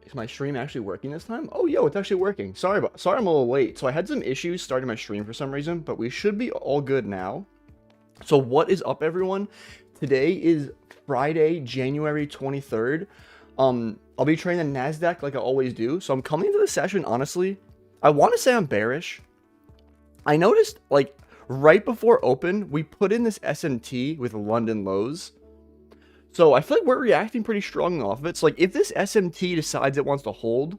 Is my stream actually working this time? Oh, yo, it's actually working. Sorry I'm a little late. So I had some issues starting my stream for some reason, but we should be all good now. So what is up, everyone? Today is Friday, January 23rd. I'll be trading the Nasdaq like I always do. So I'm coming into the session, honestly. I want to say I'm bearish. I noticed, like, right before open, we put in this SMT with London lows. So I feel like we're reacting pretty strongly off of it. So like if this SMT decides it wants to hold,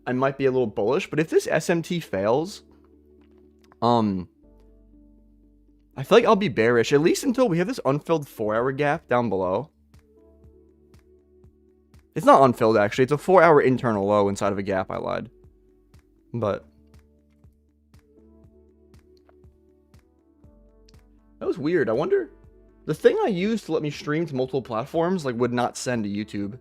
I might be a little bullish. But if this SMT fails, I feel like I'll be bearish, at least until we have this unfilled 4-hour gap down below. It's not unfilled, actually. It's a 4-hour internal low inside of a gap. I lied. But that was weird. I wonder... The thing I used to let me stream to multiple platforms, like, would not send to YouTube.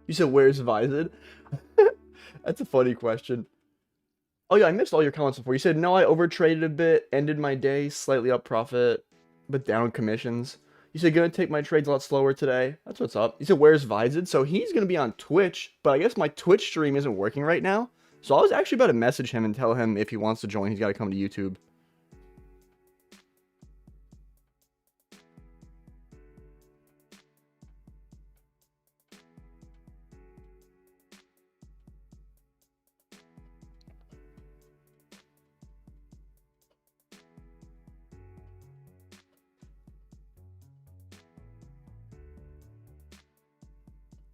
You said, where's Vised? That's a funny question. Oh, yeah, I missed all your comments before. You said, no, I overtraded a bit, ended my day, slightly up profit, but down commissions. You said, gonna take my trades a lot slower today. That's what's up. You said, where's Vised? So he's gonna be on Twitch, but I guess my Twitch stream isn't working right now. So I was actually about to message him and tell him if he wants to join, he's got to come to YouTube.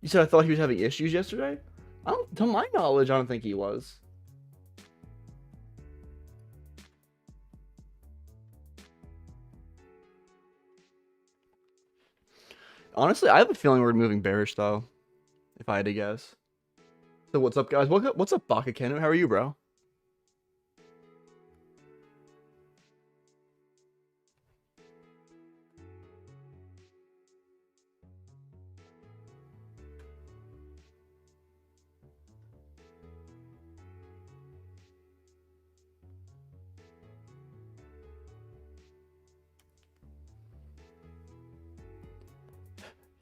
You said I thought he was having issues yesterday? To my knowledge, I don't think he was. Honestly, I have a feeling we're moving bearish, though, if I had to guess. So what's up, guys? What's up, Bakakenu? How are you, bro?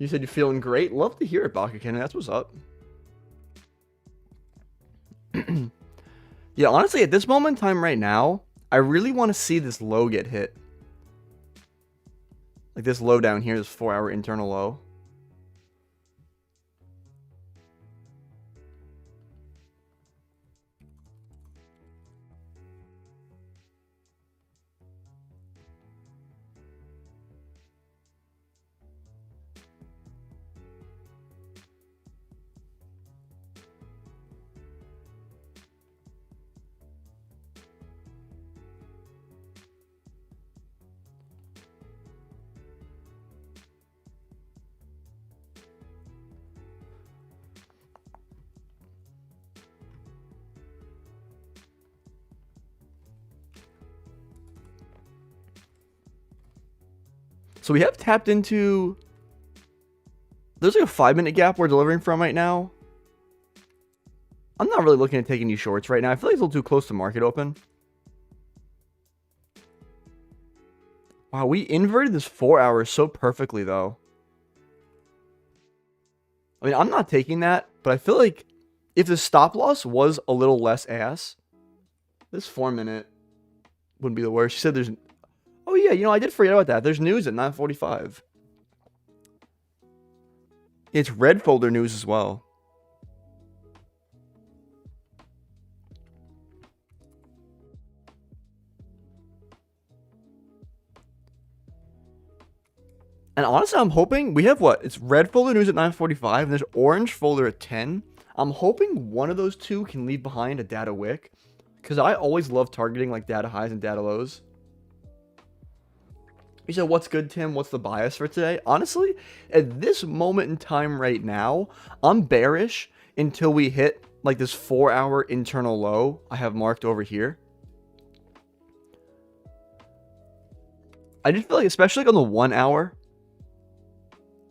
You said you're feeling great. Love to hear it, Bakakenu. That's what's up. Yeah, honestly, at this moment in time right now, I really want to see this low get hit. Like this low down here, this 4-hour internal low. So we have tapped into... There's like a 5-minute gap we're delivering from right now. I'm not really looking at taking any shorts right now. I feel like it's a little too close to market open. Wow, we inverted this 4 hours so perfectly, though. I mean, I'm not taking that, but I feel like if the stop loss was a little less ass, this 4-minute wouldn't be the worst. She said there's... Oh, yeah, you know, I did forget about that. There's news at 9:45. It's red folder news as well. And honestly, I'm hoping we have what? It's red folder news at 9:45 and there's orange folder at 10. I'm hoping one of those two can leave behind a data wick, because I always love targeting like data highs and data lows. You said, what's good, Tim? What's the bias for today? Honestly, at this moment in time right now, I'm bearish until we hit like this 4-hour internal low I have marked over here. I just feel like, especially like on the 1 hour,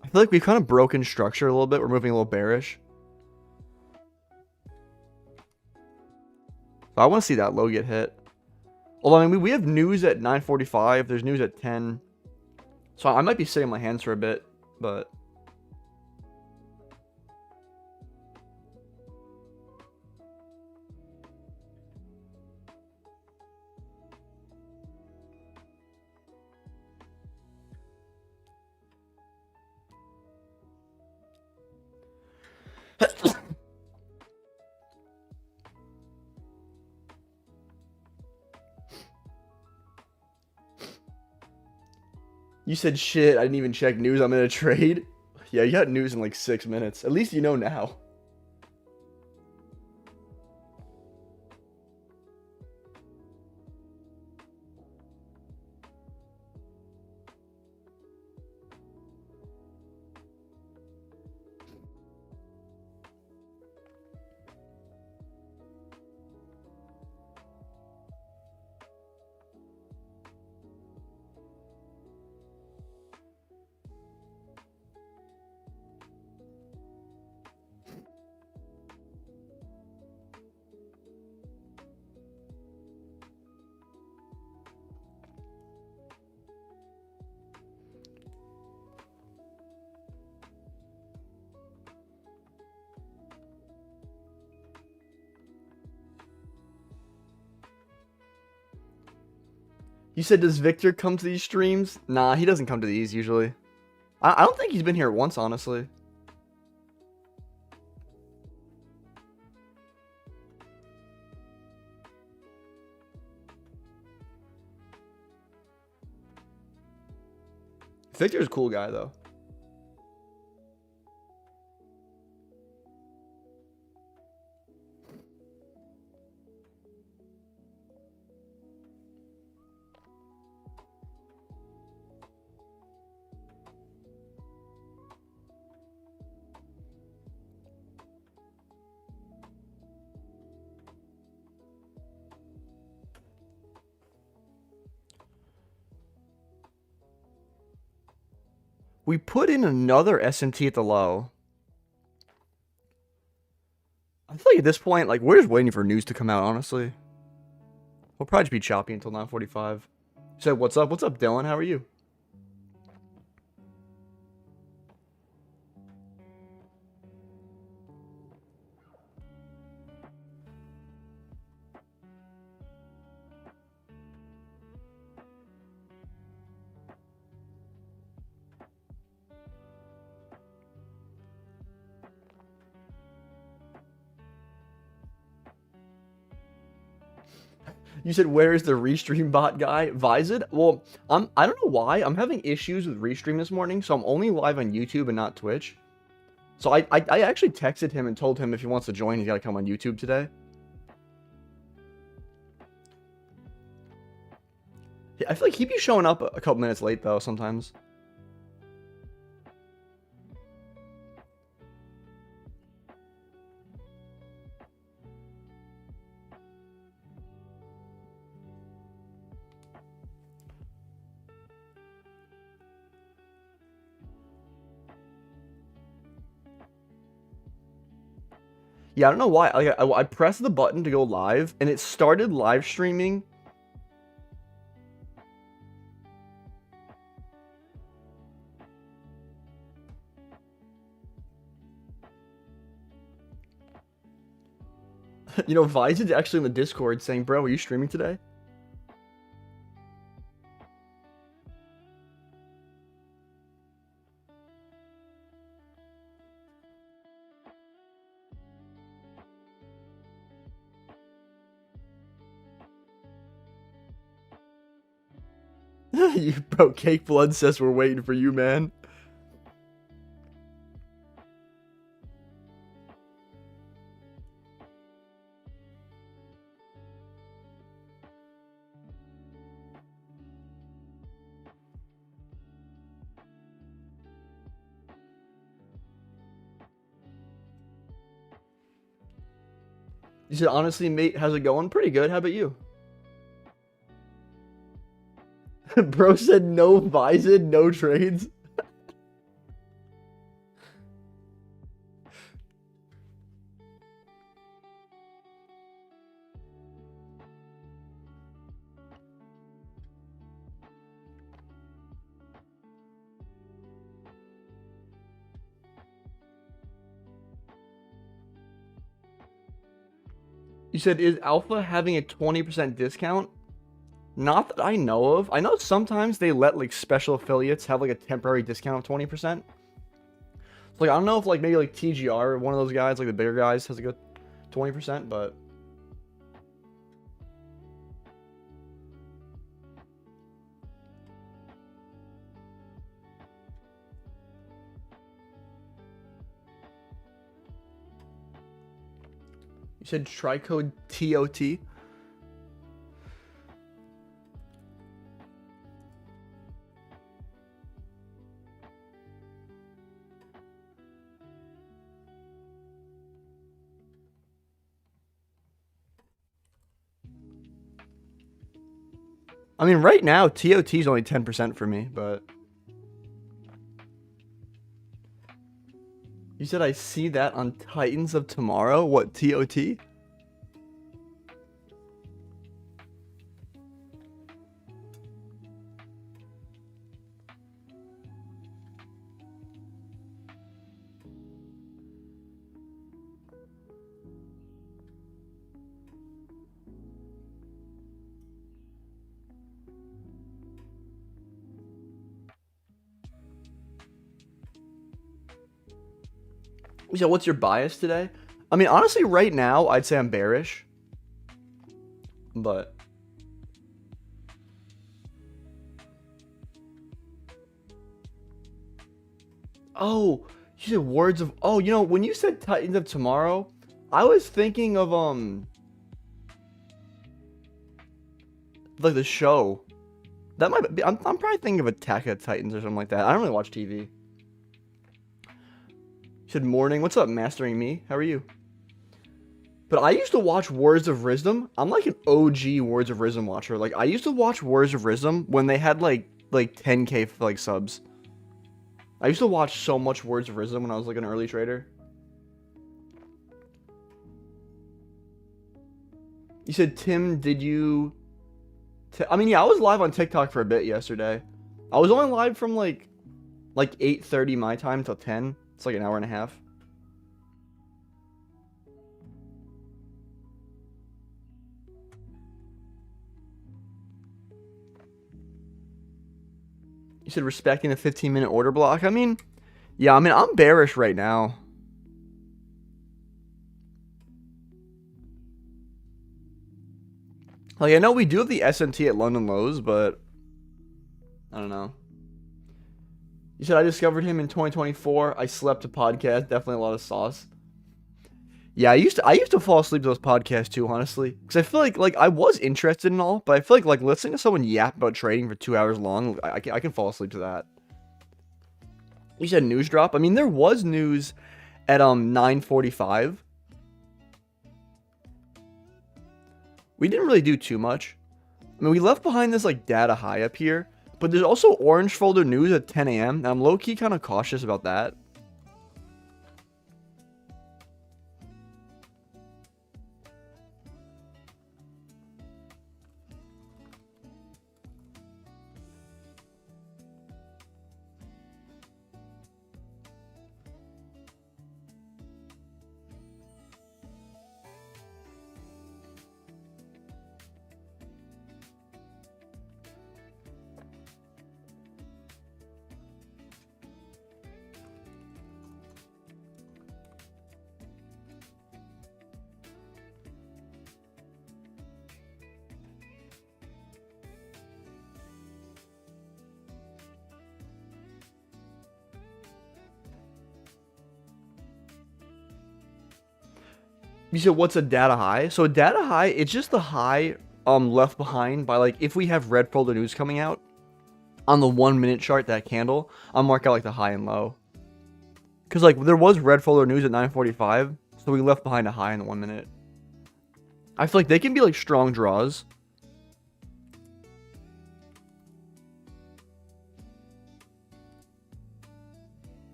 I feel like we've kind of broken structure a little bit. We're moving a little bearish. So I want to see that low get hit. Although, I mean, we have news at 9:45. There's news at 10. So I might be sitting on my hands for a bit, but... You said shit, I didn't even check news, I'm in a trade. Yeah, you got news in like 6 minutes. At least you know now. You said, does Victor come to these streams? Nah, he doesn't come to these usually. I don't think he's been here once, honestly. Victor's a cool guy, though. We put in another SMT at the low. I feel like at this point, like, we're just waiting for news to come out, honestly. We'll probably just be choppy until 9:45. You said, what's up? What's up, Dylan? How are you? You said, where is the restream bot guy? Vizid? Well, I don't know why. I'm having issues with restream this morning, so I'm only live on YouTube and not Twitch. So I actually texted him and told him if he wants to join, he's got to come on YouTube today. I feel like he'd be showing up a couple minutes late, though, sometimes. Yeah, I don't know why. Like, I pressed the button to go live, and it started live streaming. You know, Vizid's actually in the Discord saying, bro, are you streaming today? Bro, Cake Blood says we're waiting for you, man. You said, honestly, mate, how's it going? Pretty good. How about you? Bro said no Bison, no trades. You said, is Alpha having a 20% discount? Not that I know of. I know sometimes they let like special affiliates have like a temporary discount of 20%. So, like, I don't know if like maybe like TGR, one of those guys, like the bigger guys, has like a 20%, but you said try code TOT. I mean, right now, TOT is only 10% for me, but... You said I see that on Titans of Tomorrow? What, TOT? So what's your bias today? I mean, honestly, right now, I'd say I'm bearish. But... Oh, you said words of... Oh, you know, when you said Titans of Tomorrow, I was thinking of, like, the show. That might be... I'm probably thinking of Attack of the Titans or something like that. I don't really watch TV. You said morning. What's up, Mastering Me? How are you? But I used to watch Words of Wisdom. I'm like an OG Words of Wisdom watcher. Like, I used to watch Words of Wisdom when they had, like 10K, like, subs. I used to watch so much Words of Wisdom when I was, like, an early trader. You said, Tim, did you... I mean, yeah, I was live on TikTok for a bit yesterday. I was only live from, like 8:30 my time till 10. It's like an hour and a half. You said respecting the 15-minute order block. I mean, yeah, I mean, I'm bearish right now. Like, I know we do have the SMT at London lows, but I don't know. You said I discovered him in 2024. I slept to podcast. Definitely a lot of sauce. Yeah, I used to fall asleep to those podcasts too, honestly, because I feel like I was interested in all, but I feel like listening to someone yap about trading for 2 hours long, I can fall asleep to that. You said news drop. I mean, there was news at 9:45. We didn't really do too much. I mean, we left behind this like data high up here, but there's also orange folder news at 10 a.m. and I'm low-key kind of cautious about that. You said what's a data high? So a data high, it's just the high left behind by like if we have red folder news coming out on the 1 minute chart, that candle, I'll mark out like the high and low. Cause like there was red folder news at 9:45, so we left behind a high in the 1 minute. I feel like they can be like strong draws.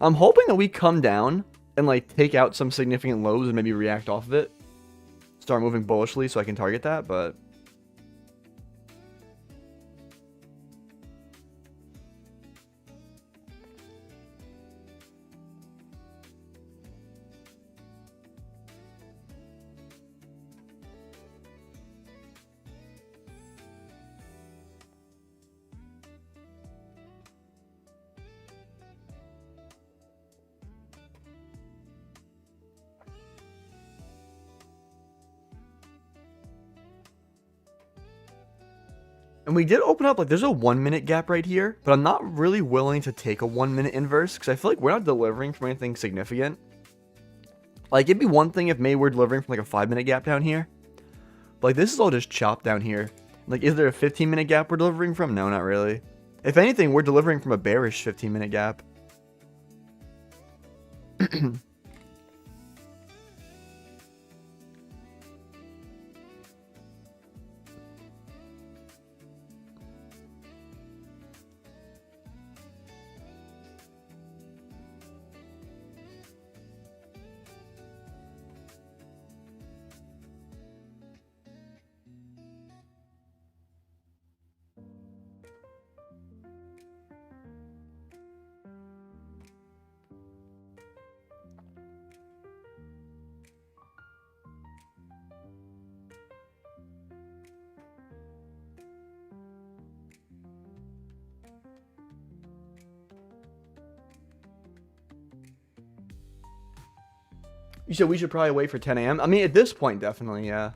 I'm hoping that we come down and like take out some significant lows and maybe react off of it. Start moving bullishly so I can target that, but and we did open up, like, there's a 1 minute gap right here, but I'm not really willing to take a 1 minute inverse because I feel like we're not delivering from anything significant. Like, it'd be one thing if maybe we're delivering from like a 5 minute gap down here. But like, this is all just chopped down here. Like, is there a 15 minute gap we're delivering from? No, not really. If anything, we're delivering from a bearish 15 minute gap. You said we should probably wait for 10 a.m.? I mean, at this point, definitely, yeah.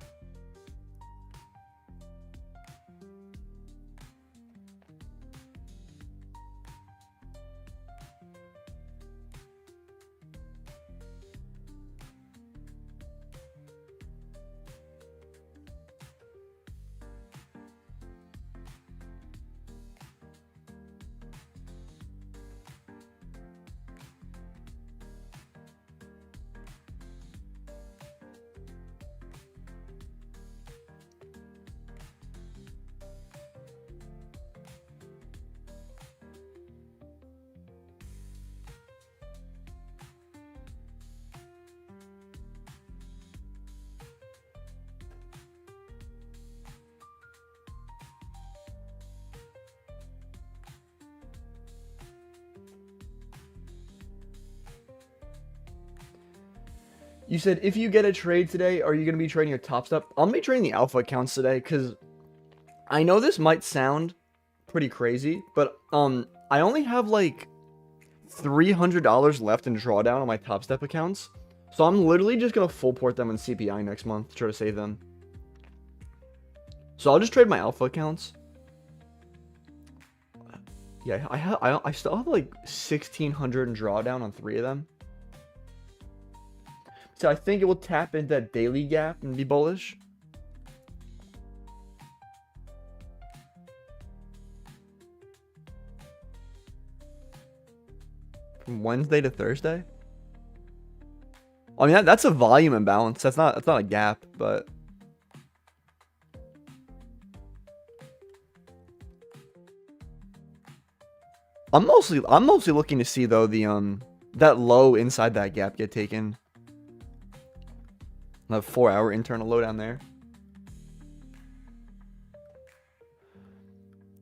You said if you get a trade today, are you going to be trading your top step? I'm going to be trading the alpha accounts today because I know this might sound pretty crazy, but I only have like $300 left in drawdown on my top step accounts. So I'm literally just going to full port them in CPI next month to try to save them. So I'll just trade my alpha accounts. Yeah, I still have like 1,600 in drawdown on 3 of them. So I think it will tap into that daily gap and be bullish. From Wednesday to Thursday? I mean, that's a volume imbalance. That's not a gap, but I'm mostly looking to see though the that low inside that gap get taken. The 4-hour internal low down there.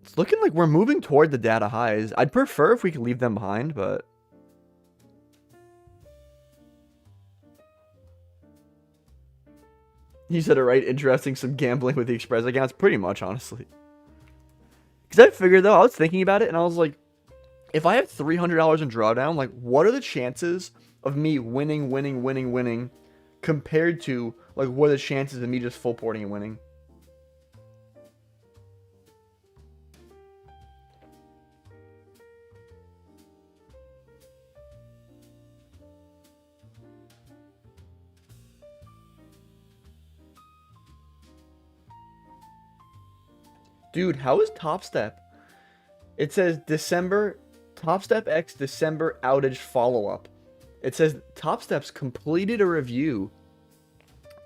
It's looking like we're moving toward the data highs. I'd prefer if we could leave them behind, but you said it right. Interesting, some gambling with the Express accounts. Pretty much, honestly. Because I figured, though, I was thinking about it, and I was like, if I have $300 in drawdown, like, what are the chances of me winning, compared to, like, what are the chances of me just full porting and winning? Dude, how is Top Step? It says December, Top Step X December outage follow-up. It says Top Step's completed a review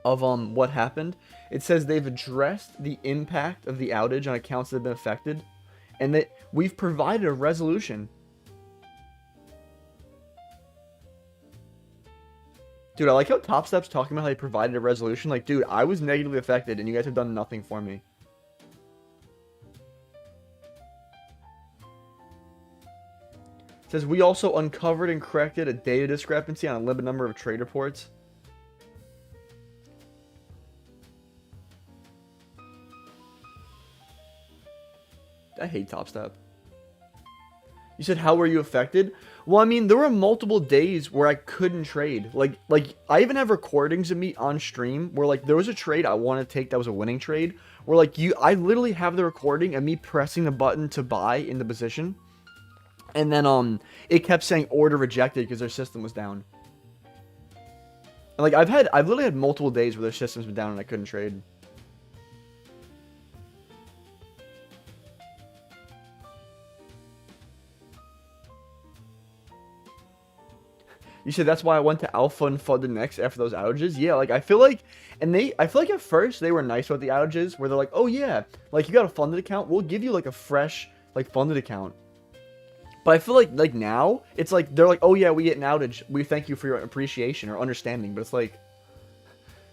of what happened. It says they've addressed the impact of the outage on accounts that have been affected, and that we've provided a resolution. Dude, I like how Top Step's talking about how they provided a resolution. Like, dude, I was negatively affected, and you guys have done nothing for me. It says, we also uncovered and corrected a data discrepancy on a limited number of trade reports. I hate Top Step. You said, how were you affected? Well, I mean, there were multiple days where I couldn't trade. Like I even have recordings of me on stream where, like, there was a trade I wanted to take that was a winning trade. Where, like, I literally have the recording of me pressing the button to buy in the position. And then, it kept saying order rejected because their system was down. And, like, I've literally had multiple days where their system's been down and I couldn't trade. You said that's why I went to Alpha and funded next after those outages. Yeah, like I feel like at first they were nice with the outages, where they're like, oh yeah, like you got a funded account, we'll give you like a fresh like funded account. But I feel like now it's like they're like, oh yeah, we get an outage, we thank you for your appreciation or understanding. But it's like,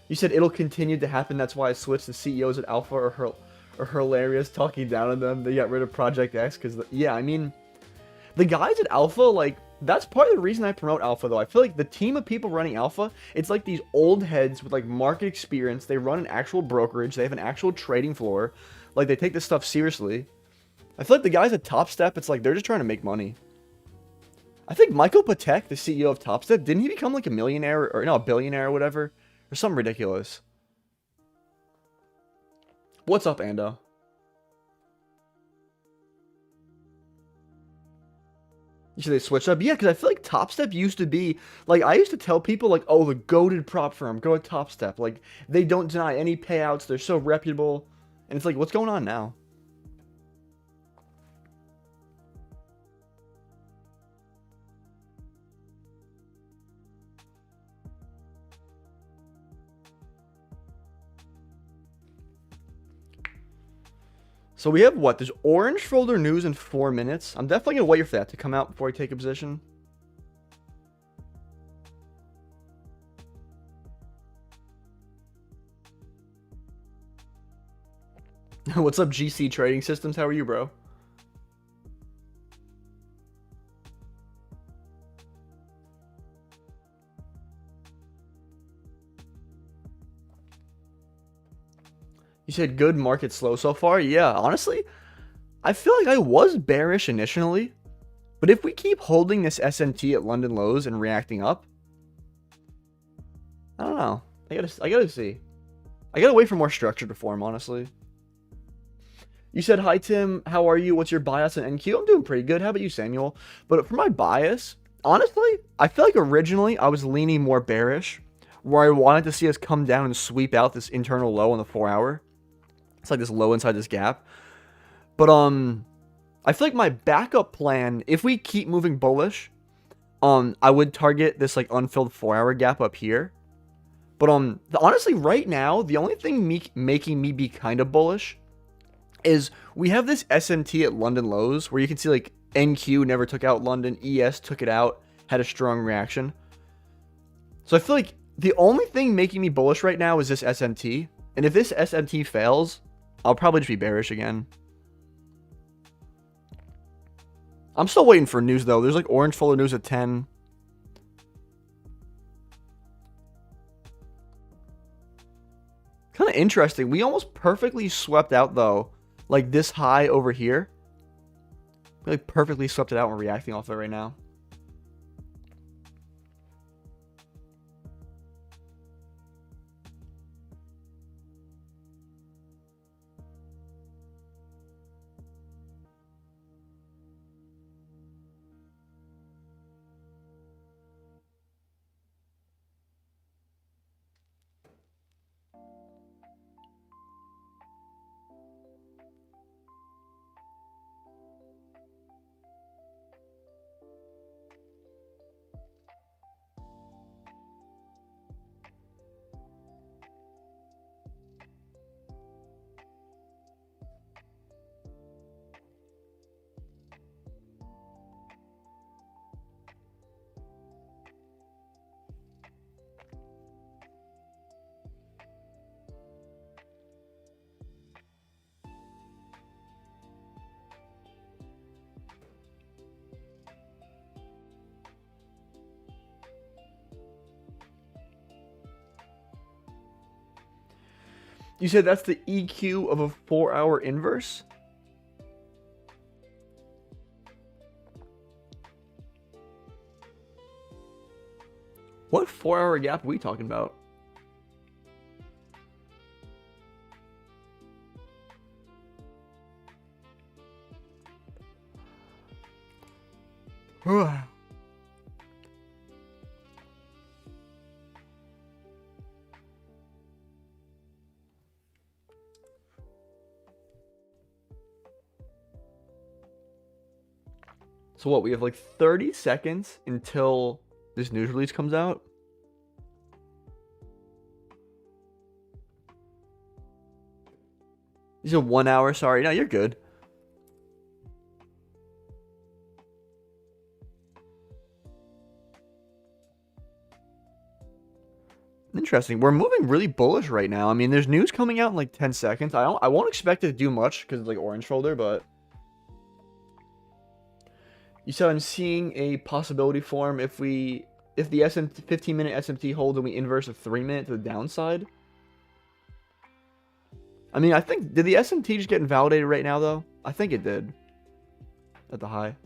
you said it'll continue to happen. That's why I switched to CEOs at Alpha or hilarious talking down on them. They got rid of Project X because yeah, I mean, the guys at Alpha, like. That's part of the reason I promote Alpha, though. I feel like the team of people running Alpha, it's like these old heads with, like, market experience. They run an actual brokerage. They have an actual trading floor. Like, they take this stuff seriously. I feel like the guys at Top Step, it's like they're just trying to make money. I think Michael Patek, the CEO of Top Step, didn't he become, like, a millionaire or, no, a billionaire or whatever? Or something ridiculous. What's up, Ando? You said they switched up? Yeah, because I feel like Top Step used to be, like, I used to tell people, like, oh, the goated prop firm, go with Top Step. Like, they don't deny any payouts, they're so reputable. And it's like, what's going on now? So we have what? There's orange folder news in 4 minutes. I'm definitely going to wait for that to come out before I take a position. What's up, GC Trading Systems? How are you, bro? You said good, market slow so far? Yeah, honestly, I feel like I was bearish initially, but if we keep holding this SMT at London lows and reacting up, I don't know. I gotta see. I gotta wait for more structure to form, honestly. You said, hi, Tim. How are you? What's your bias in NQ? I'm doing pretty good. How about you, Samuel? But for my bias, honestly, I feel like originally I was leaning more bearish, where I wanted to see us come down and sweep out this internal low on the 4-hour. It's like this low inside this gap. But I feel like my backup plan, if we keep moving bullish, I would target this like unfilled 4-hour gap up here. But honestly, right now, the only thing making me be kind of bullish is we have this SMT at London lows where you can see like NQ never took out London, ES took it out, had a strong reaction. So I feel like the only thing making me bullish right now is this SMT. And if this SMT fails, I'll probably just be bearish again. I'm still waiting for news, though. There's like orange folder news at 10. Kind of interesting. We almost perfectly swept out, though, like this high over here. We like perfectly swept it out. We're reacting off it right now. You said that's the EQ of a 4-hour inverse? What 4-hour gap are we talking about? So what, we have like 30 seconds until this news release comes out? You said 1 hour, sorry. No, you're good. Interesting. We're moving really bullish right now. I mean, there's news coming out in like 10 seconds. I won't expect it to do much because it's like orange folder, but you said I'm seeing a possibility form if the 15-minute SMT holds and we inverse a 3-minute to the downside. I mean, I think, did the SMT just get invalidated right now though? I think it did. At the high.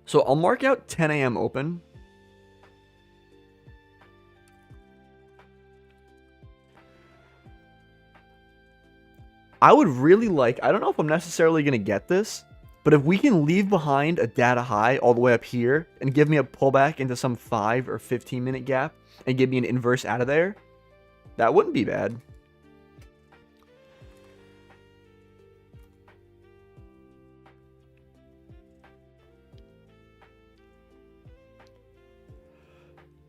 So I'll mark out 10 a.m. open. I would really like, I don't know if I'm necessarily going to get this, but if we can leave behind a data high all the way up here and give me a pullback into some 5 or 15-minute gap and give me an inverse out of there, that wouldn't be bad.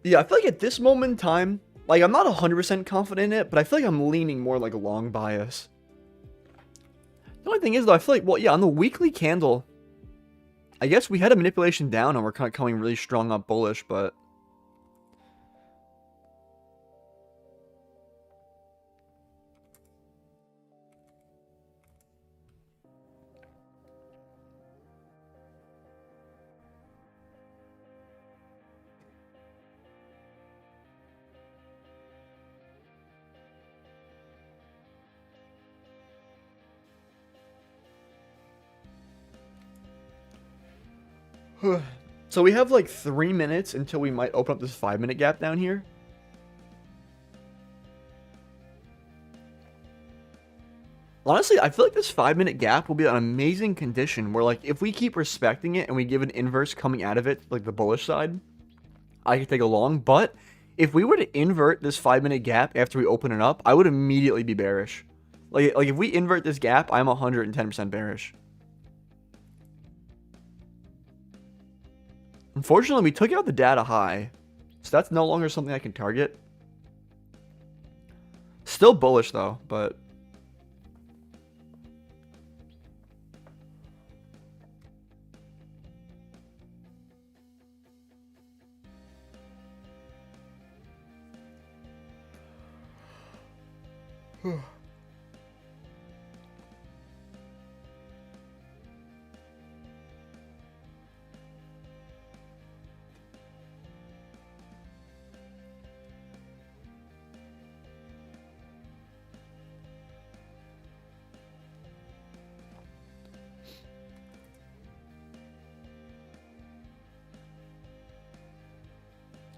Yeah, I feel like at this moment in time, like I'm not 100% confident in it, but I feel like I'm leaning more like a long bias. The only thing is though, I feel like, well, yeah, on the weekly candle, I guess we had a manipulation down and we're kind of coming really strong up bullish, but so we have like 3 minutes until we might open up this 5-minute gap down here. Honestly, I feel like this 5-minute gap will be an amazing condition where, like, if we keep respecting it and we give an inverse coming out of it, like the bullish side, I could take a long. But if we were to invert this 5-minute gap after we open it up, I would immediately be bearish. Like if we invert this gap, I'm 110% bearish. Unfortunately, we took out the data high, so that's no longer something I can target. Still bullish though, but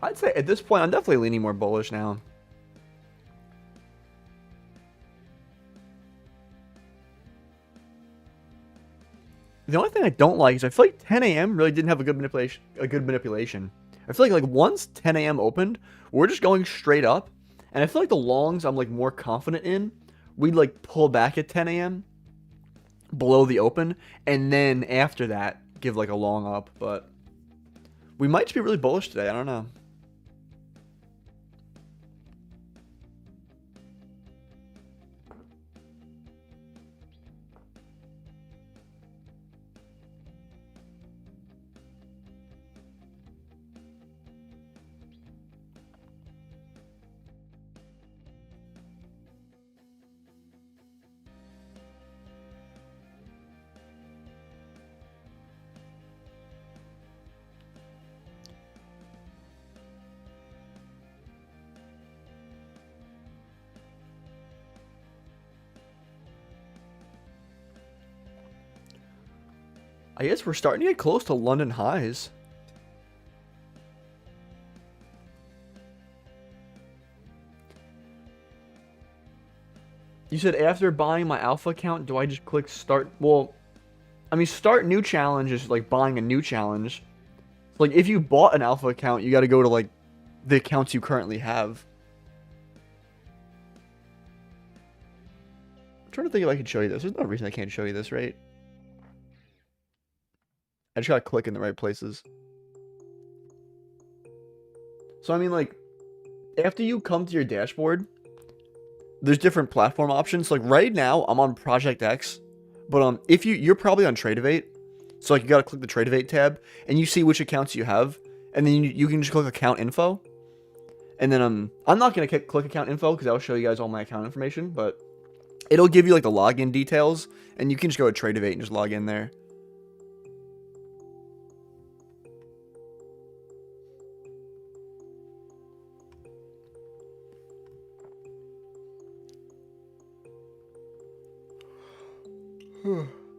I'd say at this point, I'm definitely leaning more bullish now. The only thing I don't like is I feel like 10 a.m. really didn't have a good manipulation. I feel like once 10 a.m. opened, we're just going straight up. And I feel like the longs I'm like more confident in, we'd like pull back at 10 a.m. below the open. And then after that, give like a long up. But we might just be really bullish today. I don't know. I guess we're starting to get close to London highs. You said after buying my alpha account, do I just click start? Well, I mean, start new challenge is like buying a new challenge. Like if you bought an alpha account, you got to go to like the accounts you currently have. I'm trying to think if I can show you this. There's no reason I can't show you this, right? I just gotta click in the right places. So I mean, like, after you come to your dashboard, there's different platform options. Like right now, I'm on Project X, but if you're probably on Tradeovate, so like you gotta click the Tradeovate tab, and you see which accounts you have, and then you can just click account info, and then I'm not gonna click account info because I'll show you guys all my account information, but it'll give you like the login details, and you can just go to Tradeovate and just log in there.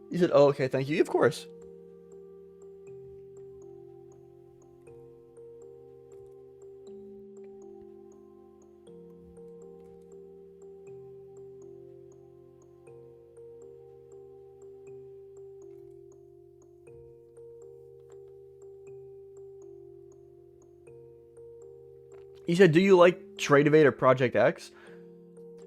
You said, oh, okay, thank you. Of course. You said, do you like Tradeovate or Project X?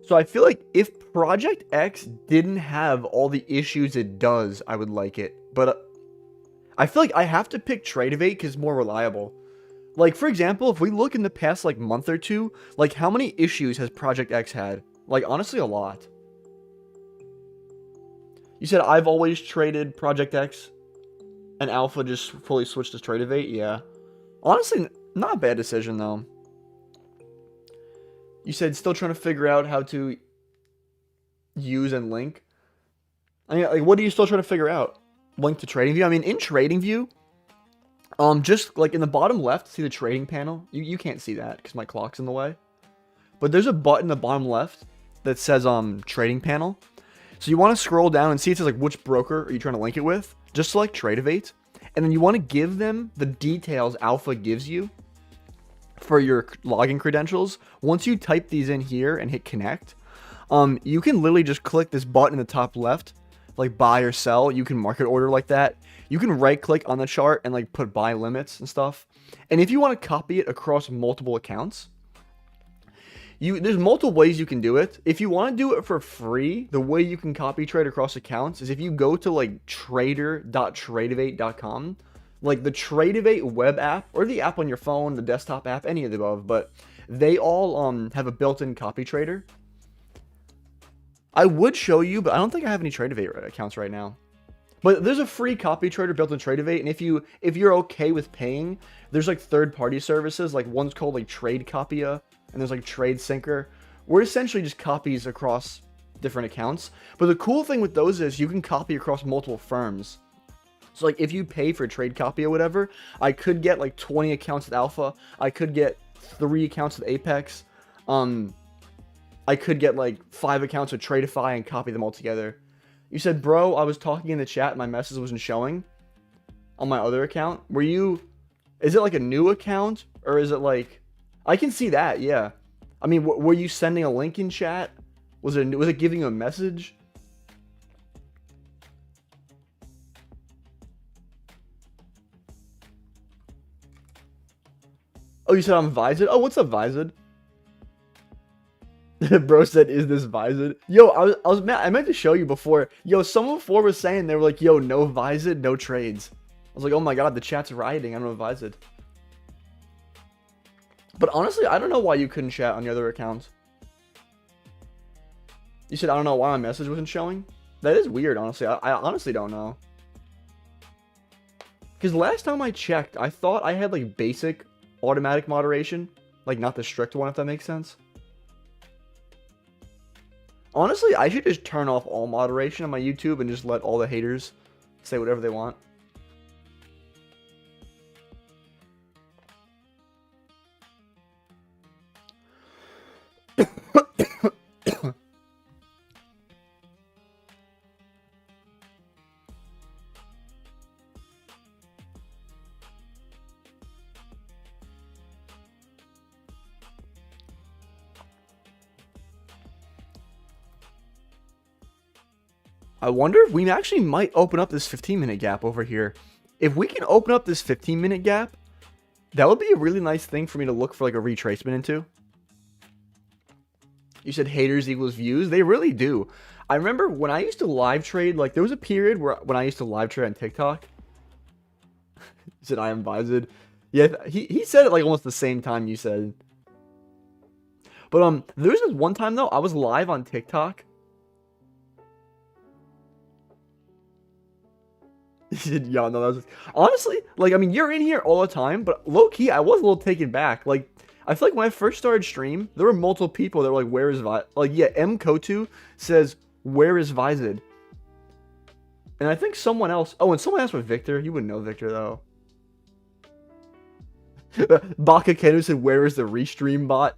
So I feel like if Project X didn't have all the issues it does, I would like it. But I feel like I have to pick Tradeovate because it's more reliable. Like, for example, if we look in the past, like, month or two, like, how many issues has Project X had? Like, honestly, a lot. You said I've always traded Project X and Alpha just fully switched to Tradeovate? Yeah. Honestly, not a bad decision, though. You said still trying to figure out how to use and link. I mean, like, what are you still trying to figure out? Link to TradingView? I mean, in TradingView, just like in the bottom left, see the trading panel? You can't see that because my clock's in the way. But there's a button in the bottom left that says trading panel. So you want to scroll down and see it says like which broker are you trying to link it with. Just select Tradeovate, and then you want to give them the details Alpha gives you for your login credentials. Once you type these in here and hit connect, you can literally just click this button in the top left, like buy or sell. You can market order like that. You can right click on the chart and like put buy limits and stuff. And if you want to copy it across multiple accounts, there's multiple ways you can do it. If you want to do it for free, the way you can copy trade across accounts is if you go to like trader.tradeovate.com, like the Tradeovate web app or the app on your phone, the desktop app, any of the above, but they all have a built-in copy trader. I would show you, but I don't think I have any Tradeovate accounts right now. But there's a free copy trader built in Tradeovate, and if you're okay with paying, there's like third-party services, like one's called like Trade Copia, and there's like Trade Syncer, where essentially just copies across different accounts. But the cool thing with those is you can copy across multiple firms. So like if you pay for Trade Copy or whatever, I could get like 20 accounts with Alpha. I could get 3 accounts with Apex. I could get like 5 accounts with Tradeify and copy them all together. You said, bro, I was talking in the chat and my message wasn't showing on my other account. Is it like a new account or is it like, I can see that, yeah. I mean, were you sending a link in chat? Was it giving you a message? Oh, you said I'm Vized? Oh, what's up, Vized? Bro said, is this Vized? Yo, I meant to show you before. Yo, someone before was saying, they were like, yo, no Vized, no trades. I was like, oh my god, the chat's rioting. I don't know Vized. But honestly, I don't know why you couldn't chat on your other accounts. You said, I don't know why my message wasn't showing? That is weird, honestly. I honestly don't know. Because last time I checked, I thought I had like basic automatic moderation. Like not the strict one, if that makes sense. Honestly, I should just turn off all moderation on my YouTube and just let all the haters say whatever they want. I wonder if we actually might open up this 15-minute gap over here. If we can open up this 15-minute gap, that would be a really nice thing for me to look for like a retracement into. You said haters equals views. They really do. I remember when I used to live trade, like there was a period when I used to live trade on TikTok. He said, I am Vised. Yeah, he said it like almost the same time you said. But there was this one time though, I was live on TikTok. He said, yeah, no, that was honestly, like, I mean, you're in here all the time, but low-key, I was a little taken back. Like, I feel like when I first started stream, there were multiple people that were like, where is Vised? Like, yeah, M Kotu says, where is Vised? And I think someone else, oh, and someone asked with Victor. You wouldn't know Victor, though. Baka Kenu said, where is the restream bot?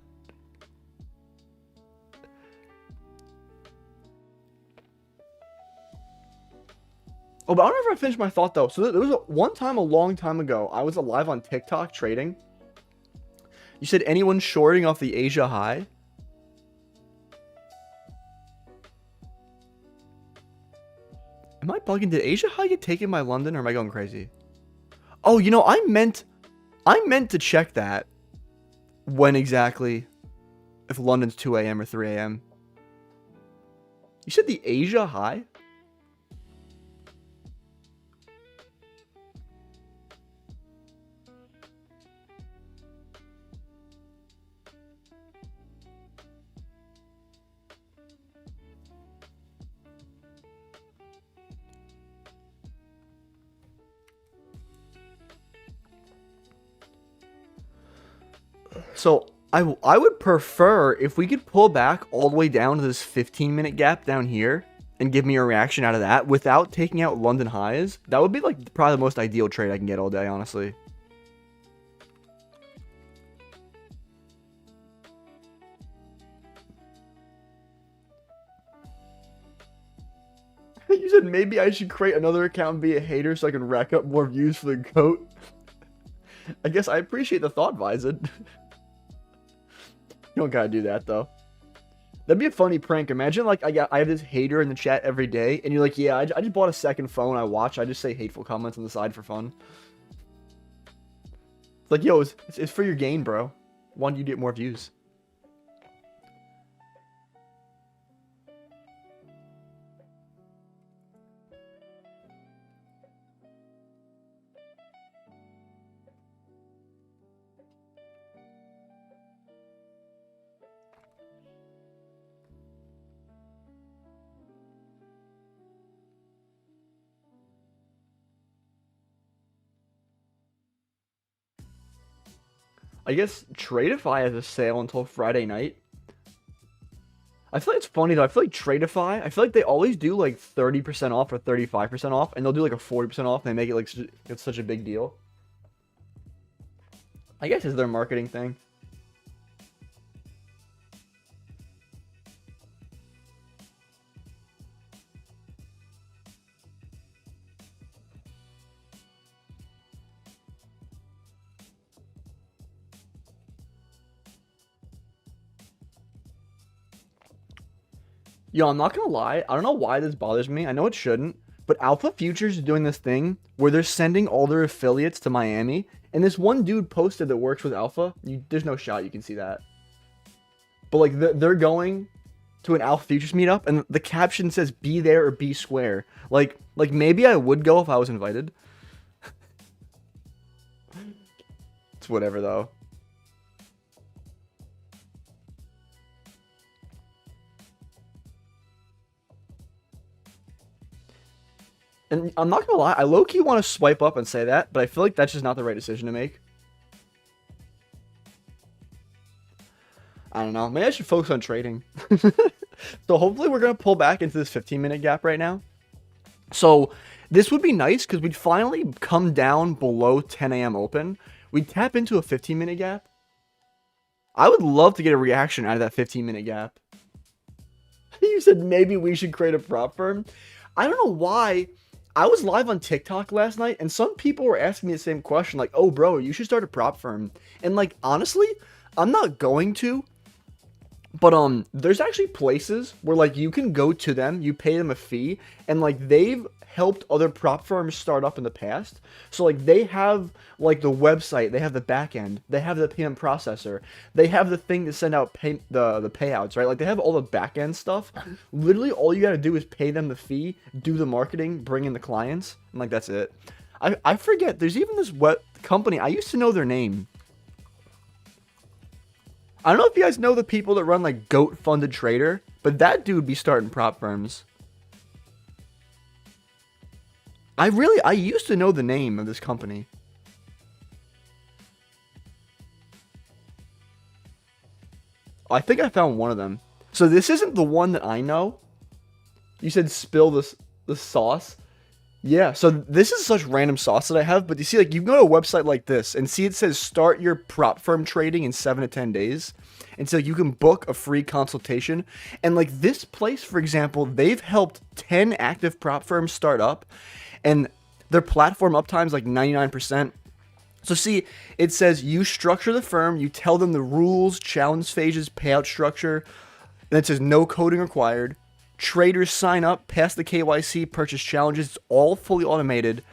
Oh, but I don't know if I finished my thought, though. So there was one time a long time ago, I was live on TikTok trading. You said anyone shorting off the Asia high? Am I bugging? Did Asia high get taken by London, or am I going crazy? Oh, you know, I meant to check that. When exactly? If London's 2 a.m. or 3 a.m. You said the Asia high? So I would prefer if we could pull back all the way down to this 15-minute gap down here and give me a reaction out of that without taking out London highs. That would be like probably the most ideal trade I can get all day, honestly. You said maybe I should create another account and be a hater so I can rack up more views for the GOAT. I guess I appreciate the thought, Vised. You don't gotta do that, though. That'd be a funny prank. Imagine, like, I have this hater in the chat every day, and you're like, yeah, I just bought a second phone I watch. I just say hateful comments on the side for fun. It's like, yo, it's for your gain, bro. Want you to get more views. I guess Tradeify has a sale until Friday night. I feel like it's funny though. I feel like Tradeify, I feel like they always do like 30% off or 35% off, and they'll do like a 40% off, and they make it like it's such a big deal. I guess it's their marketing thing. Yo, I'm not gonna lie. I don't know why this bothers me. I know it shouldn't, but Alpha Futures is doing this thing where they're sending all their affiliates to Miami, and this one dude posted that works with Alpha. There's no shot you can see that. But like they're going to an Alpha Futures meetup, and the caption says "Be there or be square." Like maybe I would go if I was invited. It's whatever though. And I'm not gonna lie, I low-key want to swipe up and say that, but I feel like that's just not the right decision to make. I don't know. Maybe I should focus on trading. So hopefully we're going to pull back into this 15-minute gap right now. So this would be nice because we'd finally come down below 10 a.m. open. We'd tap into a 15-minute gap. I would love to get a reaction out of that 15-minute gap. You said maybe we should create a prop firm. I don't know why. I was live on TikTok last night, and some people were asking me the same question, like, oh, bro, you should start a prop firm. And, like, honestly, I'm not going to, But there's actually places where like you can go to them, you pay them a fee, and like they've helped other prop firms start up in the past. So like they have like the website, they have the back end, they have the payment processor, they have the thing to send out the payouts, right? Like they have all the back end stuff. Literally all you gotta do is pay them the fee, do the marketing, bring in the clients, and like that's it. I forget, there's even this web company, I used to know their name. I don't know if you guys know the people that run like Goat Funded Trader, but that dude be starting prop firms. I used to know the name of this company. I think I found one of them. So this isn't the one that I know. You said spill the sauce. Yeah, so this is such random sauce that I have, but you see, like, you can go to a website like this and see it says start your prop firm trading in 7 to 10 days. And so you can book a free consultation. And like this place, for example, they've helped 10 active prop firms start up, and their platform uptime is like 99%. So see, it says you structure the firm, you tell them the rules, challenge phases, payout structure, and it says no coding required. Traders sign up, pass the KYC, purchase challenges. It's all fully automated,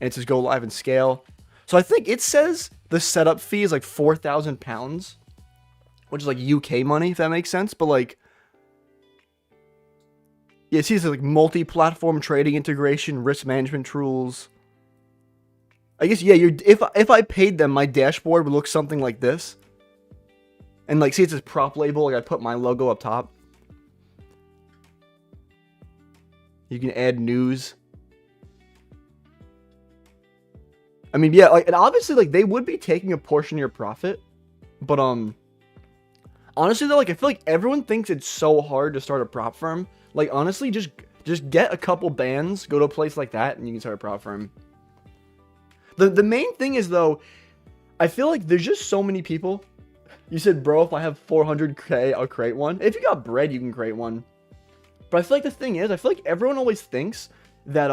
and it says go live and scale. So I think it says the setup fee is like £4,000, which is like UK money, if that makes sense. But like, yeah, see, it's like multi-platform trading integration, risk management tools. I guess yeah. If I paid them, my dashboard would look something like this. And like, see, it says prop label. Like I put my logo up top. You can add news. I mean, yeah, like, and obviously, like, they would be taking a portion of your profit, but, honestly, though, like, I feel like everyone thinks it's so hard to start a prop firm. Like, honestly, just get a couple bands, go to a place like that, and you can start a prop firm. The main thing is, though, I feel like there's just so many people. You said, bro, if I have 400K, I'll create one. If you got bread, you can create one. But I feel like the thing is, I feel like everyone always thinks that,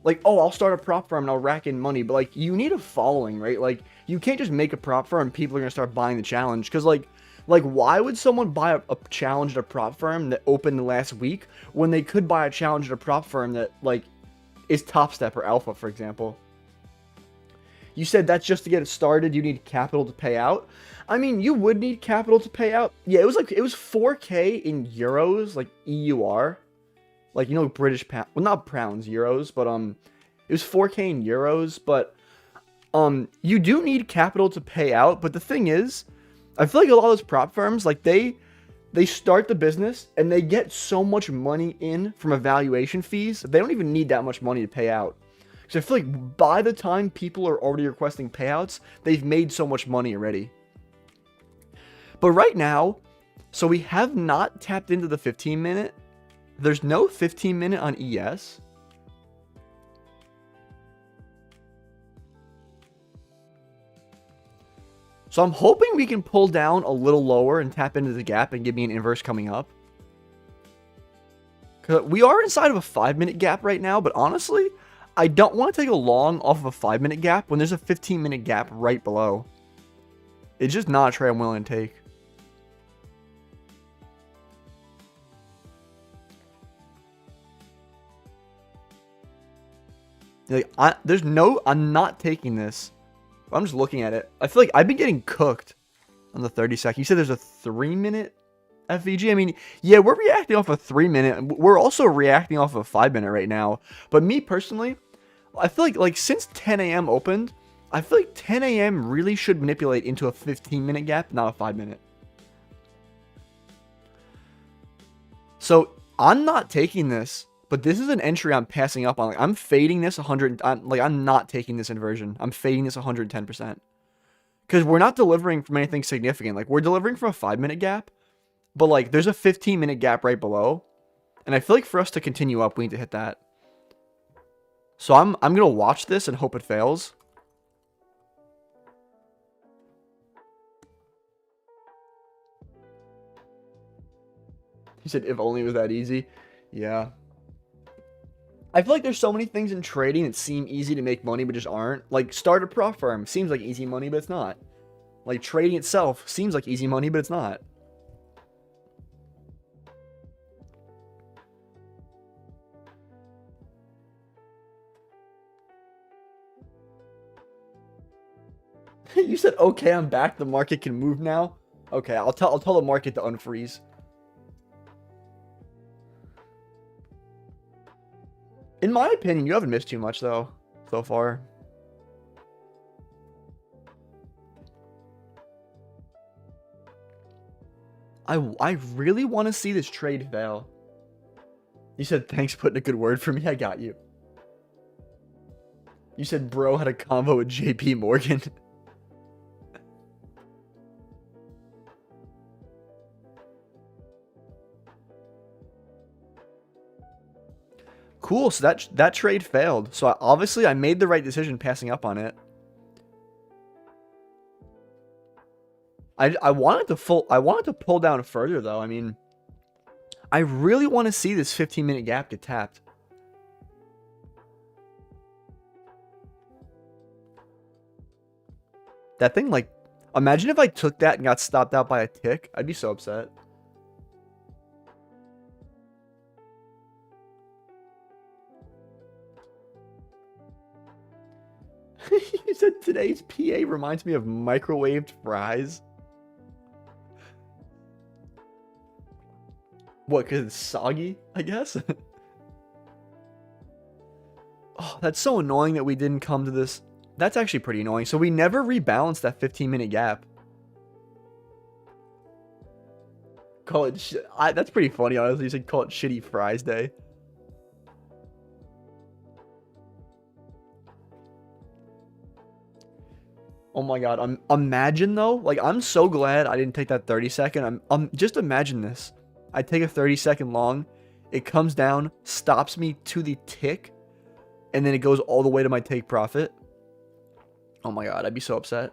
like, oh, I'll start a prop firm and I'll rack in money. But, like, you need a following, right? Like, you can't just make a prop firm and people are going to start buying the challenge. Because, like, why would someone buy a challenge at a prop firm that opened last week when they could buy a challenge at a prop firm that, like, is Top Step or Alpha, for example? You said that's just to get it started. You need capital to pay out. I mean, you would need capital to pay out. Yeah, it was 4K in euros, like EUR, like, you know, British pound. Well, not pounds, euros, but it was 4K in euros. But you do need capital to pay out. But the thing is, I feel like a lot of those prop firms, like they start the business and they get so much money in from evaluation fees. They don't even need that much money to pay out. So I feel like by the time people are already requesting payouts, they've made so much money already. But right now, so we have not tapped into the 15-minute. There's no 15-minute on ES. So I'm hoping we can pull down a little lower and tap into the gap and give me an inverse coming up. We are inside of a 5-minute gap right now, but honestly, I don't want to take a long off of a 5-minute gap when there's a 15-minute gap right below. It's just not a trade I'm willing to take. Like, I'm not taking this. I'm just looking at it. I feel like I've been getting cooked on the 30 second. You said there's a 3-minute FVG. I mean, yeah, we're reacting off a 3-minute. We're also reacting off of a 5-minute right now. But me personally, I feel like since 10 a.m. opened, I feel like 10 a.m. really should manipulate into a 15-minute gap, not a 5-minute. So I'm not taking this. But this is an entry I'm passing up on. Like, I'm fading this 100. I'm not taking this inversion. I'm fading this 110%. Because we're not delivering from anything significant. Like, we're delivering from a 5-minute gap. But, like, there's a 15-minute gap right below. And I feel like for us to continue up, we need to hit that. So I'm going to watch this and hope it fails. He said, if only it was that easy. Yeah. I feel like there's so many things in trading that seem easy to make money, but just aren't. Like, start a prop firm. Seems like easy money, but it's not. Like, trading itself seems like easy money, but it's not. You said, okay, I'm back. The market can move now. Okay, I'll tell the market to unfreeze. In my opinion, you haven't missed too much though so far. I really want to see this trade fail. You said, thanks putting a good word for me. I got you. You said bro had a convo with JP Morgan. Cool, so that trade failed. So obviously I made the right decision passing up on it. I wanted to pull down further though. I mean, I really want to see this 15-minute gap get tapped. That thing, like, imagine if I took that and got stopped out by a tick. I'd be so upset. You said today's PA reminds me of microwaved fries. What, because it's soggy, I guess? Oh, that's so annoying that we didn't come to this. That's actually pretty annoying. So we never rebalanced that 15-minute gap. Call it that's pretty funny, honestly. You said call it shitty fries day. Oh my god, imagine though, like I'm so glad I didn't take that 30-second. Just imagine this. I take a 30-second long, it comes down, stops me to the tick, and then it goes all the way to my take profit. Oh my god, I'd be so upset.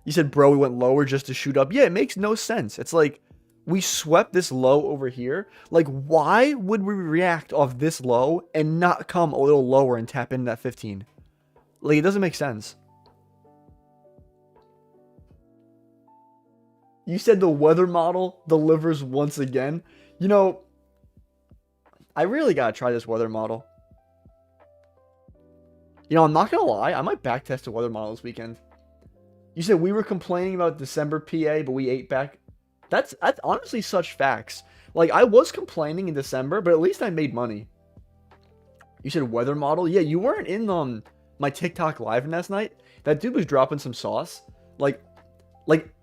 You said, bro, we went lower just to shoot up. Yeah, it makes no sense. It's like, we swept this low over here. Like, why would we react off this low and not come a little lower and tap into that 15? Like, it doesn't make sense. You said the weather model delivers once again. You know, I really gotta try this weather model. You know, I'm not gonna lie. I might backtest the weather model this weekend. You said we were complaining about December PA, but we ate back. That's honestly such facts. Like, I was complaining in December, but at least I made money. You said weather model? Yeah, you weren't in my TikTok live last night. That dude was dropping some sauce. Like,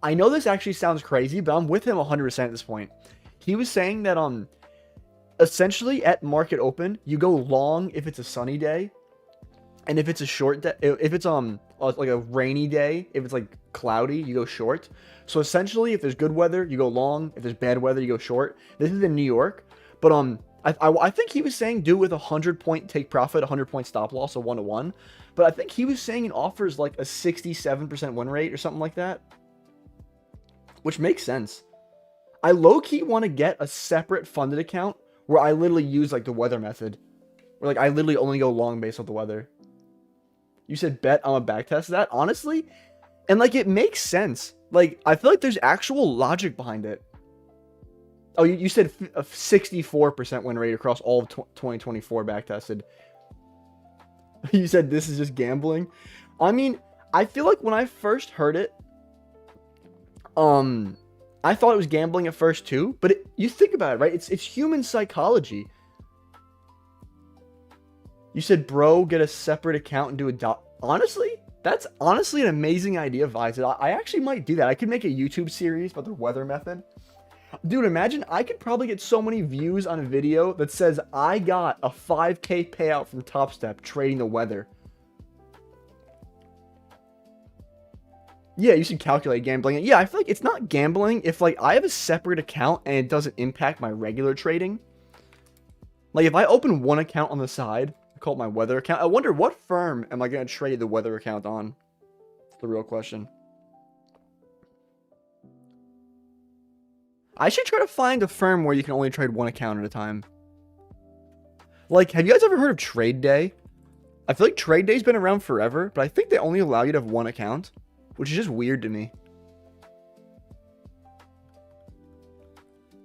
I know this actually sounds crazy, but I'm with him 100% at this point. He was saying that, essentially at market open, you go long if it's a sunny day. And if it's a short day, if it's, like a rainy day, if it's like cloudy, you go short. So essentially, if there's good weather, you go long. If there's bad weather, you go short. This is in New York. But, I think he was saying do it with 100-point take profit, 100-point stop loss, a 1-to-1. But I think he was saying it offers like a 67% win rate or something like that. Which makes sense. I low-key want to get a separate funded account where I literally use like the weather method. Where like I literally only go long based off the weather. You said bet I'm a backtest that, honestly. And like it makes sense. Like I feel like there's actual logic behind it. Oh, you said a 64% win rate across all of 2024 backtested. You said this is just gambling. I mean, I feel like when I first heard it, I thought it was gambling at first too. But you think about it, right? It's human psychology. You said, bro, get a separate account and do a honestly, that's honestly an amazing idea, Vized. I actually might do that. I could make a YouTube series about the weather method. Dude, imagine I could probably get so many views on a video that says I got a 5K payout from Top Step trading the weather. Yeah, you should calculate gambling. Yeah, I feel like it's not gambling if like I have a separate account and it doesn't impact my regular trading. Like if I open one account on the side, call it my weather account. I wonder what firm am I going to trade the weather account on? That's the real question. I should try to find a firm where you can only trade one account at a time. Like, have you guys ever heard of Trade Day? I feel like Trade Day's been around forever, but I think they only allow you to have one account, which is just weird to me.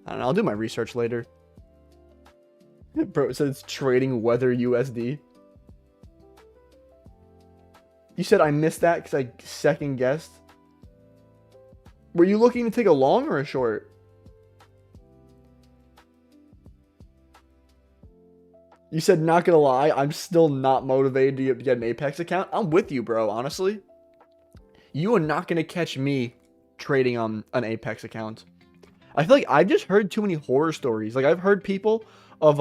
I don't know, I'll do my research later. Bro, it says trading weather USD. You said I missed that because I second guessed. Were you looking to take a long or a short? You said, not gonna lie, I'm still not motivated to get an Apex account. I'm with you, bro, honestly. You are not gonna catch me trading on an Apex account. I feel like I've just heard too many horror stories. Like, I've heard people of,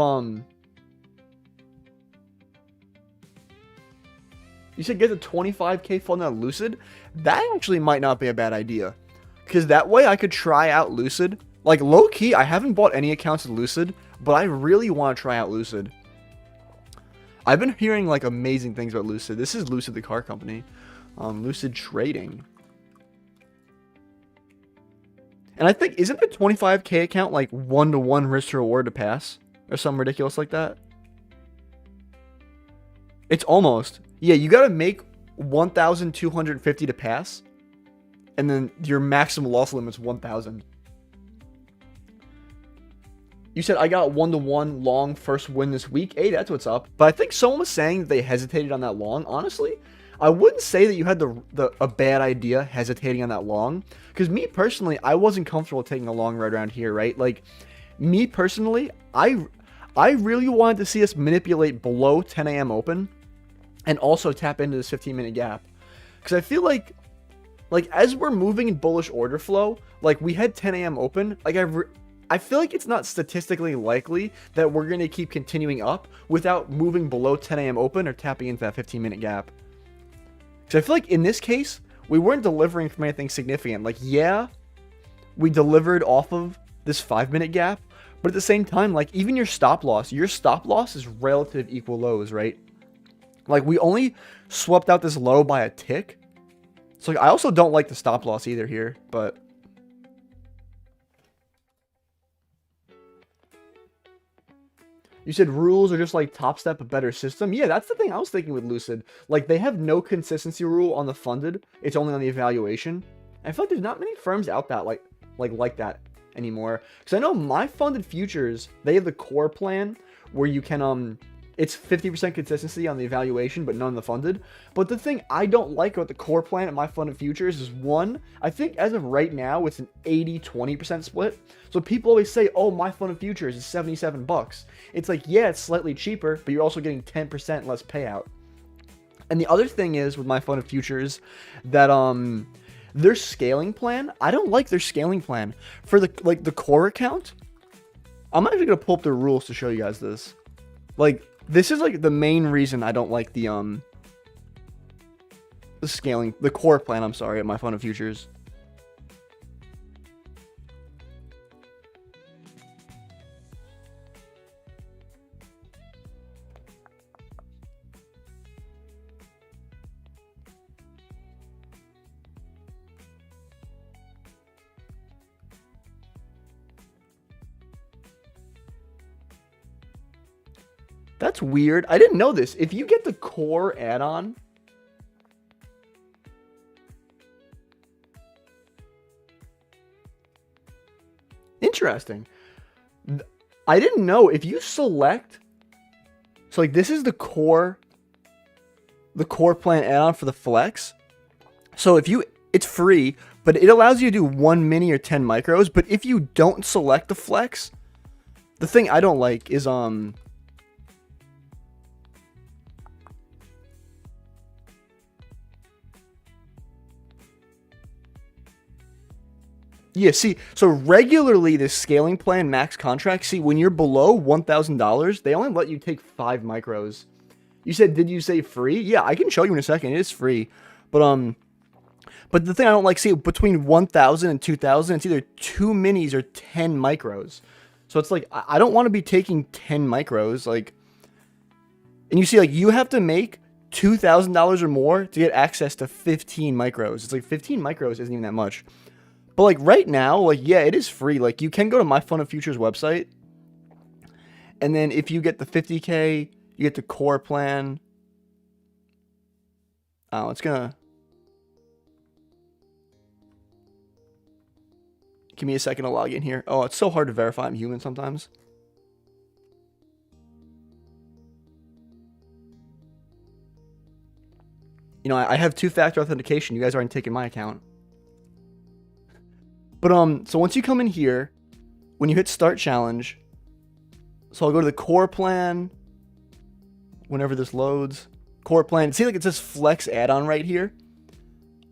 you said get the 25k fund on Lucid? That actually might not be a bad idea. Because that way I could try out Lucid. Like, low-key, I haven't bought any accounts of Lucid, but I really want to try out Lucid. I've been hearing, like, amazing things about Lucid. This is Lucid, the car company. Lucid Trading. And I think, isn't the 25k account, like, 1-to-1 risk to reward to pass? Or something ridiculous like that? It's almost. Yeah, you gotta make 1,250 to pass. And then your maximum loss limit's 1,000. You said I got 1-to-1 long first win this week. Hey, that's what's up. But I think someone was saying that they hesitated on that long. Honestly, I wouldn't say that you had a bad idea hesitating on that long. Because me personally, I wasn't comfortable taking a long right around here, right? Like, me personally, I really wanted to see us manipulate below 10 a.m. open. And also tap into this 15-minute gap. Because I feel like as we're moving in bullish order flow, like we had 10 a.m. open, like I feel like it's not statistically likely that we're going to keep continuing up without moving below 10 a.m. open or tapping into that 15-minute gap. So I feel like in this case, we weren't delivering from anything significant. Like, yeah, we delivered off of this 5-minute gap, but at the same time, like, even your stop loss is relative equal lows, right? Like, we only swept out this low by a tick. So, like, I also don't like the stop loss either here, but... You said rules are just like Top Step, a better system. Yeah, that's the thing I was thinking with Lucid. Like, they have no consistency rule on the funded. It's only on the evaluation. I feel like there's not many firms out that like that anymore. Because I know my funded futures, they have the core plan where you can, it's 50% consistency on the evaluation, but none on the funded. But the thing I don't like about the core plan at my funded futures is, one, I think as of right now, it's an 80-20% split. So people always say, oh, my funded futures is 77 bucks. It's like, yeah, it's slightly cheaper, but you're also getting 10% less payout. And the other thing is with my funded futures that, their scaling plan, I don't like their scaling plan. For the core account, I'm actually going to pull up the rules to show you guys this. Like, this is like the main reason I don't like the scaling, the core plan, I'm sorry, at my fund of futures. That's weird. I didn't know this. If you get the core add-on, interesting. I didn't know if you select, so like this is the core plan add-on for the flex. So if you, it's free, but it allows you to do 1 mini or 10 micros. But if you don't select the flex, the thing I don't like is yeah, see, so regularly this scaling plan max contract, see, when you're below $1,000, they only let you take 5 micros. You said, did you say free? Yeah, I can show you in a second. It is free. But the thing I don't like, see, between 1,000 and 2,000, it's either 2 minis or 10 micros. So it's like, I don't want to be taking 10 micros, like, and you see, like, you have to make $2,000 or more to get access to 15 micros. It's like 15 micros isn't even that much. But, like, right now, like, yeah, it is free. Like, you can go to My Fund of Futures website. And then if you get the 50K, you get the core plan. Oh, it's gonna... Give me a second to log in here. Oh, it's so hard to verify I'm human sometimes. You know, I have two-factor authentication. You guys aren't taking my account. But so once you come in here, when you hit start challenge, so I'll go to the core plan. Whenever this loads, core plan. See, like it says flex add-on right here.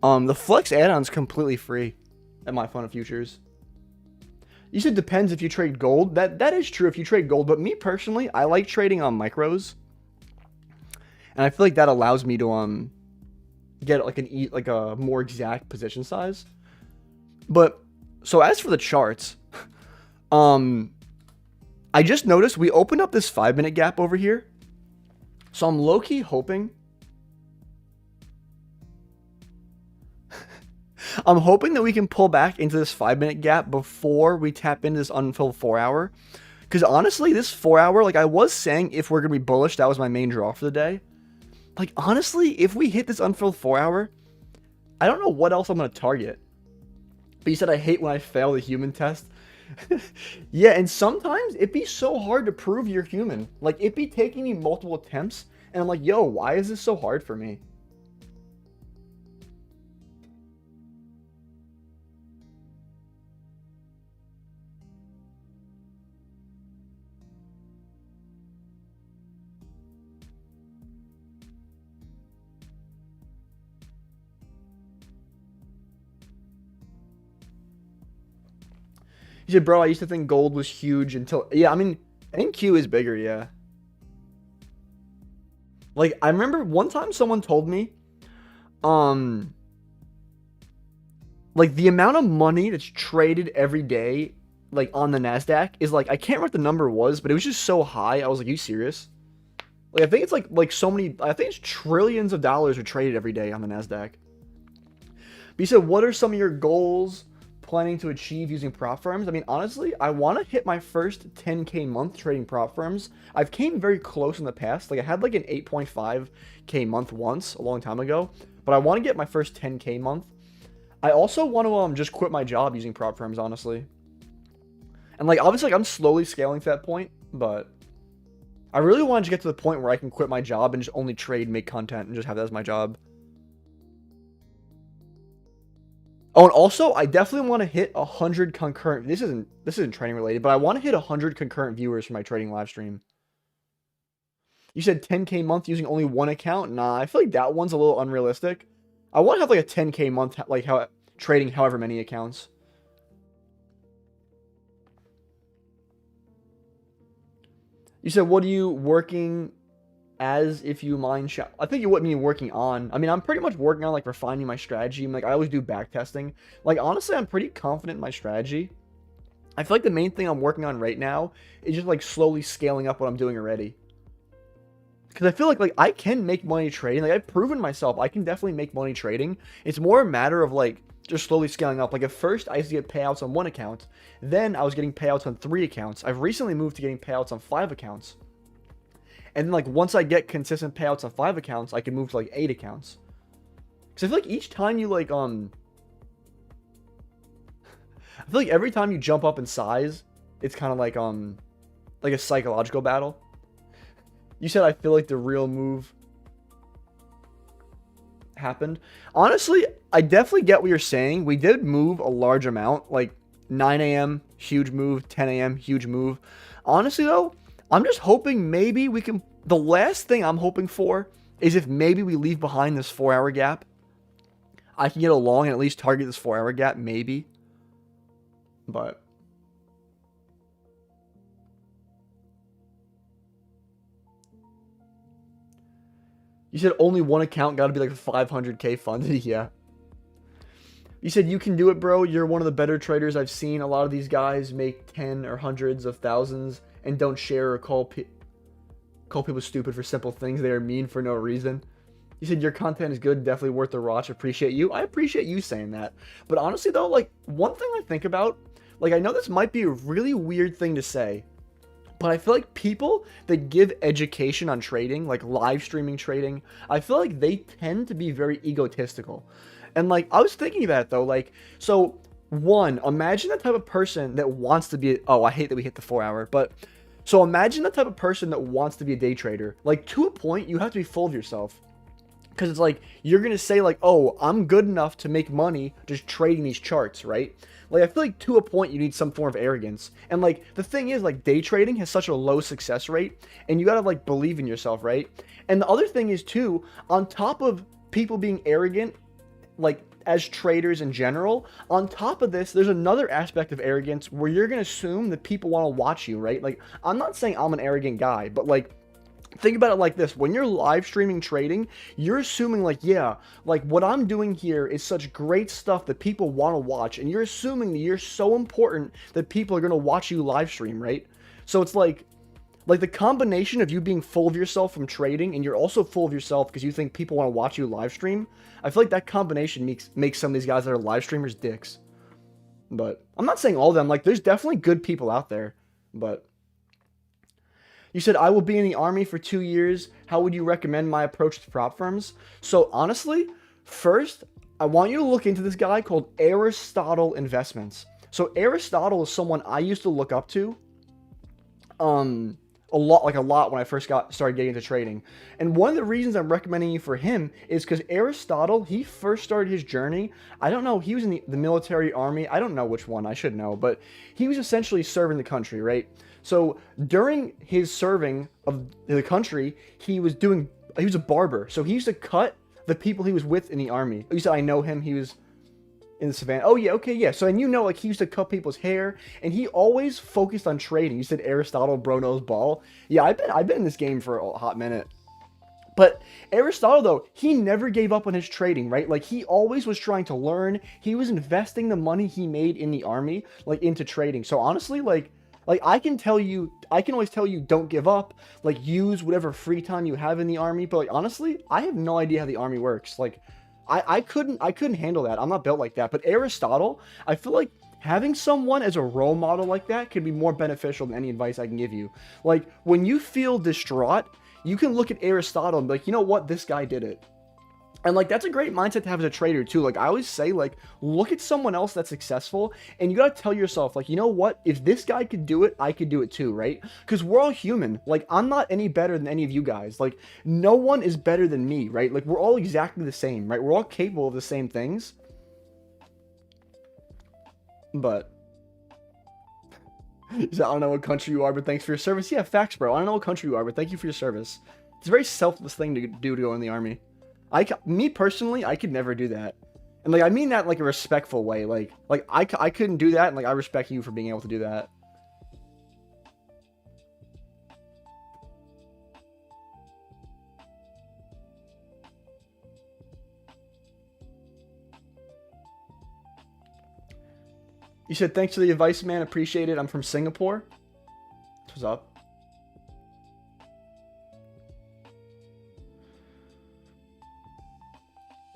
The flex add-on is completely free at My Fun of Futures. You said depends if you trade gold. That is true if you trade gold, but me personally, I like trading on micros, and I feel like that allows me to get like a more exact position size. But so as for the charts, I just noticed we opened up this 5-minute gap over here. So I'm low-key hoping. I'm hoping that we can pull back into this 5-minute gap before we tap into this unfilled 4-hour. Because honestly, this 4-hour, like I was saying, if we're going to be bullish, that was my main draw for the day. Like honestly, if we hit this unfilled 4-hour, I don't know what else I'm going to target. But you said I hate when I fail the human test. Yeah, and sometimes it be so hard to prove you're human. Like, it be taking me multiple attempts, and I'm like, yo, why is this so hard for me? He said, bro, I used to think gold was huge until... Yeah, I mean, NQ is bigger, yeah. Like, I remember one time someone told me, like, the amount of money that's traded every day, like, on the Nasdaq is, like, I can't remember what the number was, but it was just so high. I was like, are you serious? Like, I think it's, like so many... I think it's trillions of dollars are traded every day on the Nasdaq. But you said, what are some of your goals planning to achieve using prop firms? I mean, honestly, I want to hit my first 10K month trading prop firms. I've came very close in the past. Like I had like an 8.5K month once a long time ago, but I want to get my first 10K month. I also want to just quit my job using prop firms, honestly. And like obviously like, I'm slowly scaling to that point, but I really want to get to the point where I can quit my job and just only trade, make content, and just have that as my job. Oh, and also, I definitely want to hit 100 concurrent... This isn't trading related, but I want to hit 100 concurrent viewers for my trading live stream. You said 10K month using only one account? Nah, I feel like that one's a little unrealistic. I want to have like a 10K month, like trading however many accounts. You said, what are you working as if you mine shop? I think you wouldn't mean working on. I mean, I'm pretty much working on like refining my strategy. Like I always do backtesting. Like honestly, I'm pretty confident in my strategy. I feel like the main thing I'm working on right now is just like slowly scaling up what I'm doing already. Because I feel like I can make money trading. Like I've proven myself I can definitely make money trading. It's more a matter of like just slowly scaling up. Like at first I used to get payouts on one account. Then I was getting payouts on 3 accounts. I've recently moved to getting payouts on 5 accounts. And then, like, once I get consistent payouts on 5 accounts, I can move to, like, 8 accounts. Because I feel like each time you, like, I feel like every time you jump up in size, it's kind of like a psychological battle. You said I feel like the real move happened. Honestly, I definitely get what you're saying. We did move a large amount. Like, 9 a.m., huge move. 10 a.m., huge move. Honestly, though, I'm just hoping maybe we can... The last thing I'm hoping for is if maybe we leave behind this 4-hour gap. I can get along and at least target this 4-hour gap, maybe. But... You said only one account got to be like 500K funded? Yeah. You said you can do it, bro. You're one of the better traders I've seen. A lot of these guys make 10 or hundreds of thousands and don't share or call people stupid for simple things. They are mean for no reason. You said your content is good, definitely worth the watch. Appreciate you. I appreciate you saying that. But honestly though, like one thing I think about, like I know this might be a really weird thing to say, but I feel like people that give education on trading, like live streaming trading, I feel like they tend to be very egotistical. And like I was thinking about it though, like so one, imagine the type of person that wants to be, oh, I hate that we hit the 4-hour, but so imagine the type of person that wants to be a day trader. Like to a point, you have to be full of yourself. Because it's like, you're going to say like, oh, I'm good enough to make money just trading these charts, right? Like, I feel like to a point you need some form of arrogance. And like, the thing is, like, day trading has such a low success rate, and you got to like believe in yourself, right? And the other thing is too, on top of people being arrogant, like as traders in general, on top of this, there's another aspect of arrogance where you're going to assume that people want to watch you, right? Like, I'm not saying I'm an arrogant guy, but like, think about it like this. When you're live streaming trading, you're assuming like, yeah, like what I'm doing here is such great stuff that people want to watch. And you're assuming that you're so important that people are going to watch you live stream, right? So it's like the combination of you being full of yourself from trading and you're also full of yourself because you think people want to watch you live stream. I feel like that combination makes some of these guys that are live streamers dicks. But I'm not saying all of them. Like, there's definitely good people out there, but... You said, I will be in the army for 2 years. How would you recommend my approach to prop firms? So honestly, first, I want you to look into this guy called Aristotle Investments. So Aristotle is someone I used to look up to a lot when I first started getting into trading. And one of the reasons I'm recommending you for him is because Aristotle, he first started his journey. I don't know, he was in the military, army. I don't know which one, I should know, but he was essentially serving the country, right? So during his serving of the country, he was a barber. So he used to cut the people he was with in the army. You said, I know him. He was in the savannah. Oh yeah, okay, yeah. So, and you know, like, he used to cut people's hair, and he always focused on trading. You said Aristotle, bro knows ball. Yeah, I've been in this game for a hot minute. But Aristotle, though, he never gave up on his trading, right? Like, he always was trying to learn. He was investing the money he made in the army, like, into trading. So honestly, like I can always tell you don't give up, like, use whatever free time you have in the army, but like, honestly, I have no idea how the army works. Like, I couldn't handle that. I'm not built like that. But Aristotle, I feel like having someone as a role model like that could be more beneficial than any advice I can give you. Like, when you feel distraught, you can look at Aristotle and be like, you know what, this guy did it. And like, that's a great mindset to have as a trader too. Like, I always say, like, look at someone else that's successful, and you gotta tell yourself, like, you know what, if this guy could do it, I could do it too, right? Because we're all human. Like, I'm not any better than any of you guys. Like, no one is better than me, right? Like, we're all exactly the same, right? We're all capable of the same things. But I don't know what country you are, but thanks for your service. Yeah, facts, bro. I don't know what country you are, but thank you for your service. It's a very selfless thing to do to go in the army. Me personally, I could never do that. And like, I mean that in like a respectful way. Like I couldn't do that, and like, I respect you for being able to do that. You said, thanks for the advice, man. Appreciate it. I'm from Singapore. What's up?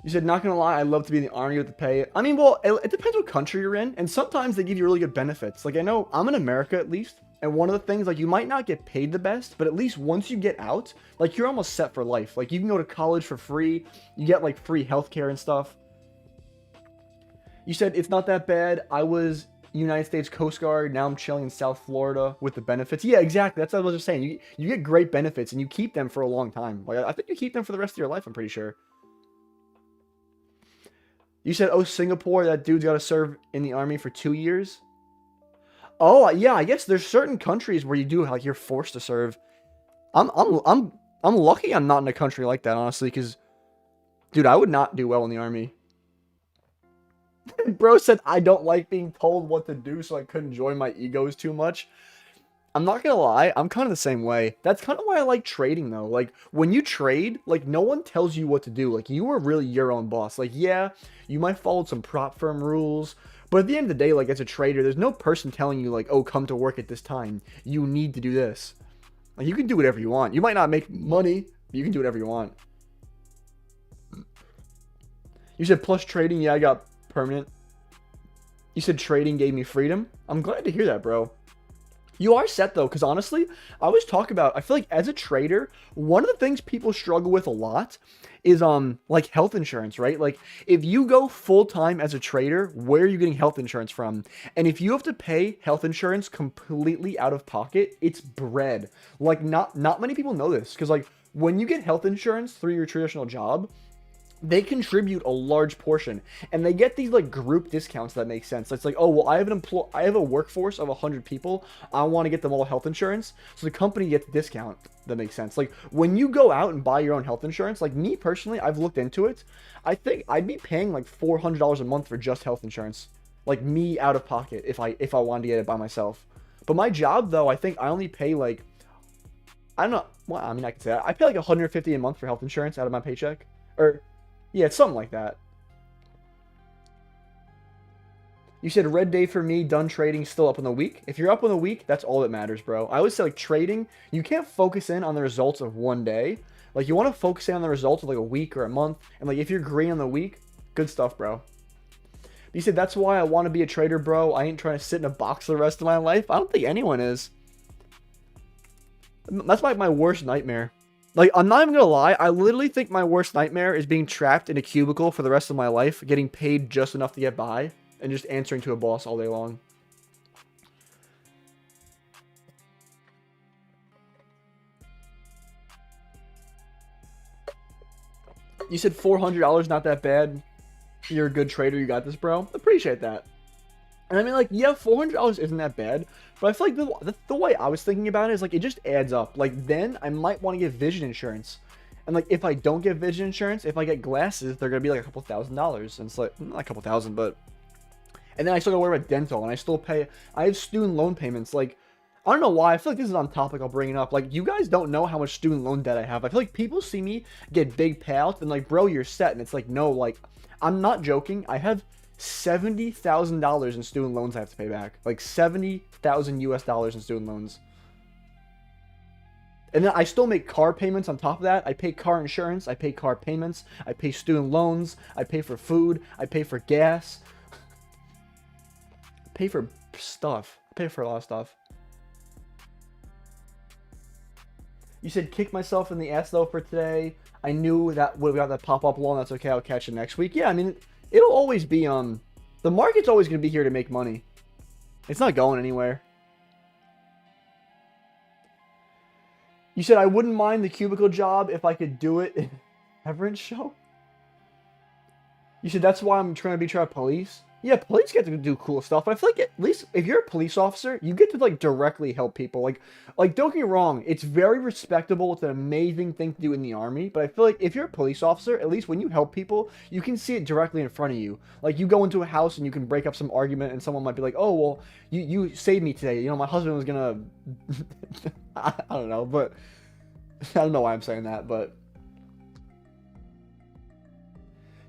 You said, not gonna lie, I'd love to be in the army with the pay. I mean, well, it depends what country you're in, and sometimes they give you really good benefits. Like, I know I'm in America at least, and one of the things, like, you might not get paid the best, but at least once you get out, like, you're almost set for life. Like, you can go to college for free, you get like free healthcare and stuff. You said, it's not that bad. I was United States Coast Guard, now I'm chilling in South Florida with the benefits. Yeah, exactly. That's what I was just saying. You get great benefits, and you keep them for a long time. Like, I think you keep them for the rest of your life, I'm pretty sure. You said, oh, Singapore, that dude's got to serve in the army for 2 years. Oh, yeah, I guess there's certain countries where you do, like, you're forced to serve. I'm lucky I'm not in a country like that, honestly, because, dude, I would not do well in the army. Bro said, I don't like being told what to do, so I couldn't join my egos too much. I'm not gonna lie, I'm kind of the same way. That's kind of why I like trading, though. Like, when you trade, like, no one tells you what to do. Like, you are really your own boss. Like, yeah, you might follow some prop firm rules, but at the end of the day, like, as a trader, there's no person telling you, like, oh, come to work at this time. You need to do this. Like, you can do whatever you want. You might not make money, but you can do whatever you want. You said, plus trading, yeah, I got permanent. You said trading gave me freedom. I'm glad to hear that, bro. You are set, though, because honestly, I always talk about, I feel like as a trader, one of the things people struggle with a lot is, like, health insurance, right? Like, if you go full-time as a trader, where are you getting health insurance from? And if you have to pay health insurance completely out of pocket, it's bread. Like, not many people know this, because, like, when you get health insurance through your traditional job, they contribute a large portion, and they get these like group discounts that make sense. It's like, oh well, I have a workforce of 100 people. I want to get them all health insurance, so the company gets a discount. That makes sense. Like when you go out and buy your own health insurance, like me personally, I've looked into it. I think I'd be paying like $400 a month for just health insurance, like me out of pocket if I wanted to get it by myself. But my job though, I think I only pay like, I don't know. Well, I mean, I could say that. I pay like $150 a month for health insurance out of my paycheck, or yeah, it's something like that. You said red day for me, done trading, still up on the week. If you're up on the week, that's all that matters, bro. I always say like trading, you can't focus in on the results of one day. Like you want to focus in on the results of like a week or a month. And like if you're green on the week, good stuff, bro. You said that's why I want to be a trader, bro. I ain't trying to sit in a box for the rest of my life. I don't think anyone is. That's like my worst nightmare. Like, I'm not even gonna lie, I literally think my worst nightmare is being trapped in a cubicle for the rest of my life, getting paid just enough to get by, and just answering to a boss all day long. You said $400, not that bad. You're a good trader, you got this, bro. Appreciate that. And I mean, like, yeah, $400 isn't that bad, but I feel like the way I was thinking about it is, like, it just adds up. Like, then I might want to get vision insurance. And, like, if I don't get vision insurance, if I get glasses, they're going to be, like, a couple $1,000s. And it's, like, not a couple thousand, but... And then I still got to worry about dental, and I still pay... I have student loan payments, like... I don't know why, I feel like this is on topic, I'll bring it up. Like, you guys don't know how much student loan debt I have. I feel like people see me get big payouts, and, like, bro, you're set. And it's like, no, like, I'm not joking. I have $70,000 in student loans I have to pay back. Like 70,000 US dollars in student loans. And then I still make car payments on top of that. I pay car insurance, I pay car payments, I pay student loans, I pay for food, I pay for gas. I pay for stuff. I pay for a lot of stuff. You said kick myself in the ass though for today. I knew that we got that pop-up loan. That's okay, I'll catch it next week. Yeah, I mean, it'll always be, the market's always going to be here to make money. It's not going anywhere. You said I wouldn't mind the cubicle job if I could do it in Everett's show? You said that's why I'm trying to be police? Yeah, police get to do cool stuff, but I feel like at least if you're a police officer, you get to, like, directly help people. Like, don't get me wrong, it's very respectable, it's an amazing thing to do in the army, but I feel like if you're a police officer, at least when you help people, you can see it directly in front of you. Like, you go into a house and you can break up some argument, and someone might be like, oh, well, you saved me today, you know, my husband was gonna... I don't know, but... I don't know why I'm saying that, but...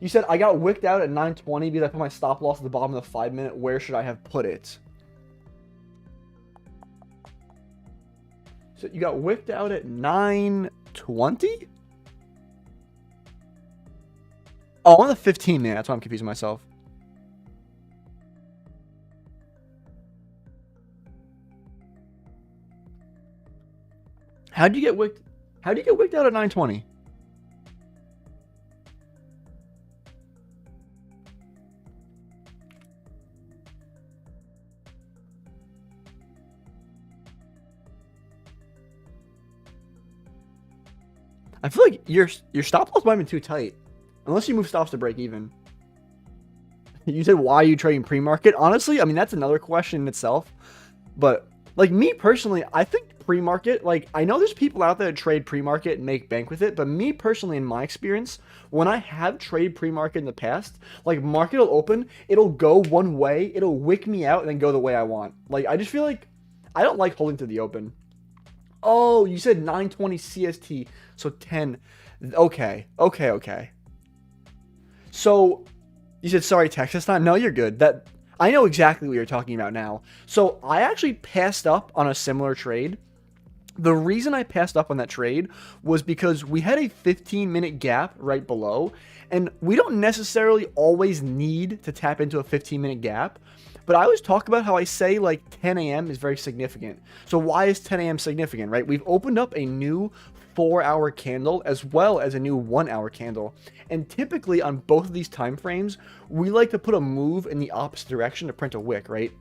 You said, I got wicked out at 9:20 because I put my stop loss at the bottom of the 5 minute. Where should I have put it? So you got wicked out at 9:20? Oh, on the 15 minute. That's why I'm confusing myself. How'd you get wicked out at 9:20? I feel like your stop loss might have been too tight. Unless you move stops to break even. You said, why are you trading pre-market? Honestly, I mean, that's another question in itself. But, like, me personally, I think pre-market, like, I know there's people out there that trade pre-market and make bank with it. But me personally, in my experience, when I have traded pre-market in the past, like, market will open, it'll go one way, it'll wick me out, and then go the way I want. Like, I just feel like I don't like holding to the open. Oh, you said 9:20 CST, so 10. Okay. So, you said, sorry, Texas time? No, you're good. I know exactly what you're talking about now. So, I actually passed up on a similar trade. The reason I passed up on that trade was because we had a 15-minute gap right below, and we don't necessarily always need to tap into a 15-minute gap. But I always talk about how I say, like, 10 a.m. is very significant. So why is 10 a.m. significant, right? We've opened up a new 4-hour candle as well as a new 1-hour candle. And typically on both of these time frames, we like to put a move in the opposite direction to print a wick, right?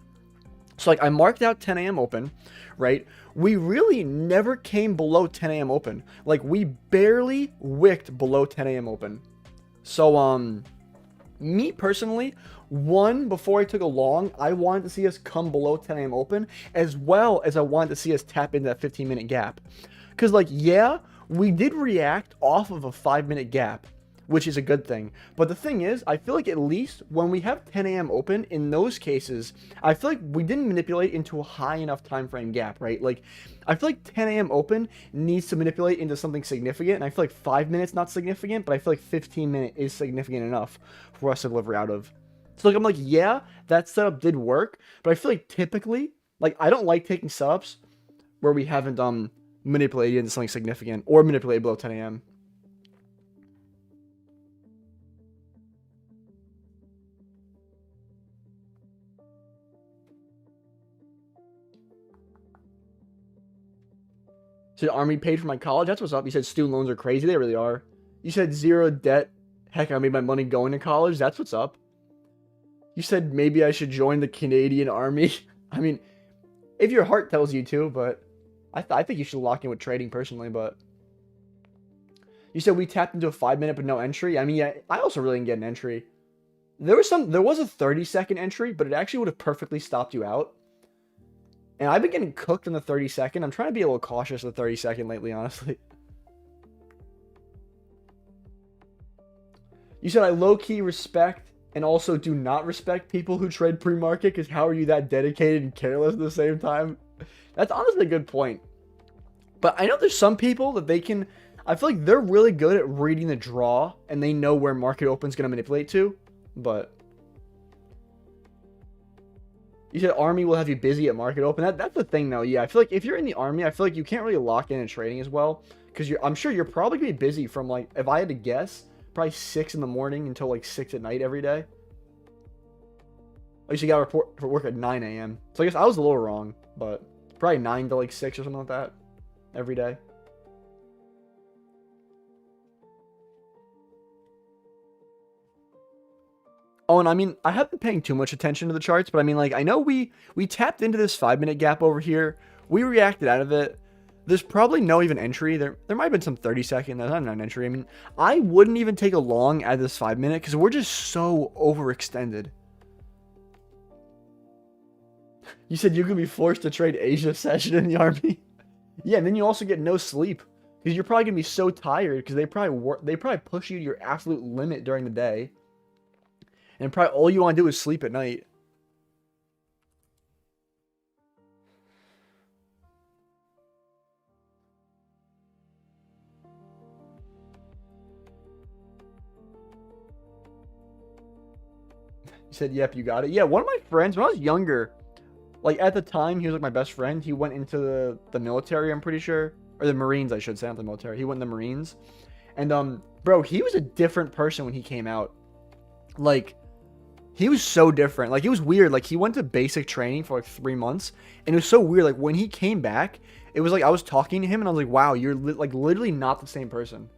So, like, I marked out 10 a.m. open, right? We really never came below 10 a.m. open. Like, we barely wicked below 10 a.m. open. So, me personally, one, before I took a long, I wanted to see us come below 10 a.m. open, as well as I wanted to see us tap into that 15-minute gap. Because, like, yeah, we did react off of a 5-minute gap, which is a good thing. But the thing is, I feel like at least when we have 10 a.m. open, in those cases, I feel like we didn't manipulate into a high enough time frame gap, right? Like, I feel like 10 a.m. open needs to manipulate into something significant, and I feel like 5 minutes not significant, but I feel like 15 minute is significant enough for us to deliver out of. So, like, I'm like, yeah, that setup did work, but I feel like typically, like, I don't like taking setups where we haven't manipulated into something significant or manipulated below 10 a.m. So Army paid for my college. That's what's up. You said student loans are crazy. They really are. You said zero debt. Heck, I made my money going to college. That's what's up. You said maybe I should join the Canadian Army. I mean, if your heart tells you to, but I think you should lock in with trading personally. But you said we tapped into a 5-minute but no entry. I mean, yeah, I also really didn't get an entry. There was a 30-second entry, but it actually would have perfectly stopped you out. And I've been getting cooked in the 30-second. I'm trying to be a little cautious of the 30-second lately, honestly. You said I low-key respect and also do not respect people who trade pre-market, because how are you that dedicated and careless at the same time? That's honestly a good point. But I know there's some people that they can... I feel like they're really good at reading the draw, and they know where market open's going to manipulate to, but... You said Army will have you busy at market open. That's the thing, though. Yeah, I feel like if you're in the Army, I feel like you can't really lock in trading as well, because I'm sure you're probably going to be busy from, like, if I had to guess, probably 6 in the morning until, like, 6 at night every day. At least you got to report for work at 9 a.m. So I guess I was a little wrong, but probably 9 to, like, 6 or something like that every day. Oh, and I mean, I haven't been paying too much attention to the charts, but I mean, like, I know we tapped into this 5-minute gap over here. We reacted out of it. There's probably no even entry. There might have been some 30-second. There's not an entry. I mean, I wouldn't even take a long at this 5-minute because we're just so overextended. You said you could be forced to trade Asia session in the Army. Yeah, and then you also get no sleep because you're probably gonna be so tired because they probably push you to your absolute limit during the day. And probably all you want to do is sleep at night. You said, yep, you got it. Yeah, one of my friends, when I was younger, like at the time, he was like my best friend. He went into the military, I'm pretty sure. Or the Marines, I should say, not the military. He went in the Marines. And, bro, he was a different person when he came out. Like... He was so different. Like, it was weird. Like, he went to basic training for, like, 3 months. And it was so weird. Like, when he came back, it was like I was talking to him, and I was like, wow, you're, like, literally not the same person.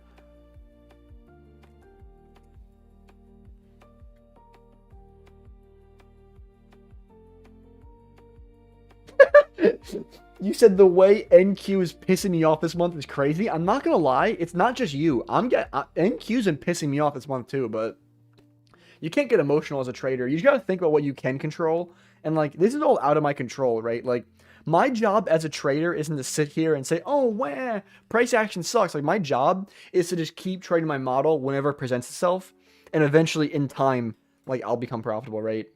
You said the way NQ is pissing me off this month is crazy. I'm not going to lie. It's not just you. NQ's been pissing me off this month, too, but... You can't get emotional as a trader. You just got to think about what you can control. And, like, this is all out of my control, right? Like, my job as a trader isn't to sit here and say, oh, wah, price action sucks. Like, my job is to just keep trading my model whenever it presents itself. And eventually, in time, like, I'll become profitable, right?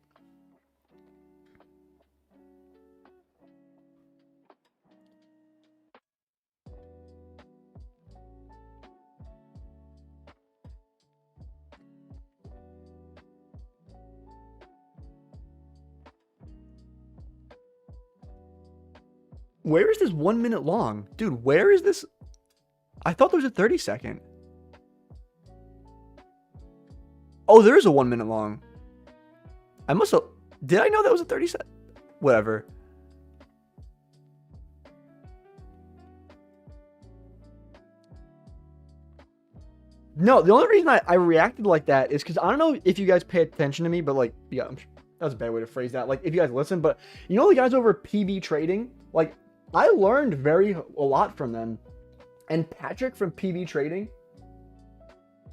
Where is this 1 minute long? Dude, where is this? I thought there was a 30-second. Oh, there is a 1 minute long. I must have... Did I know that was a 30-second? Whatever. No, the only reason I reacted like that is because I don't know if you guys pay attention to me, but, like, yeah, that was a bad way to phrase that. Like, if you guys listen, but you know the guys over at PB Trading? Like, I learned a lot from them. And Patrick from PB Trading,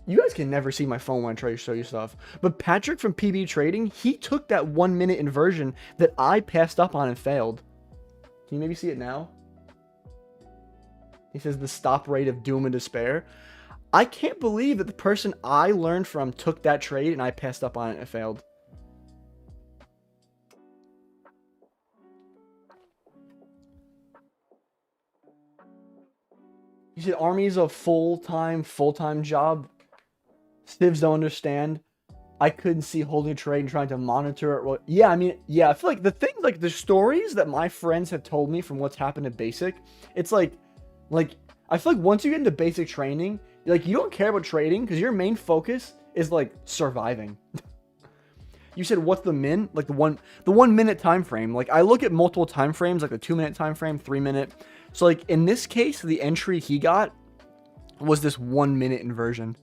You guys can never see my phone when I try to show you stuff. But Patrick from PB Trading, he took that 1 minute inversion that I passed up on and failed. Can you maybe see it now? He says the stop rate of doom and despair. I can't believe that the person I learned from took that trade and I passed up on it and it failed. You said Army is a full-time job. Civs don't understand. I couldn't see holding a trade and trying to monitor it. Well, yeah, I mean, yeah, I feel like the thing, like the stories that my friends have told me from what's happened in basic, it's like I feel like once you get into basic training, like you don't care about trading because your main focus is like surviving. You said what's the min? Like the 1 minute time frame. Like I look at multiple time frames, like the 2 minute time frame, 3 minute. So like in this case, the entry he got was this 1 minute inversion.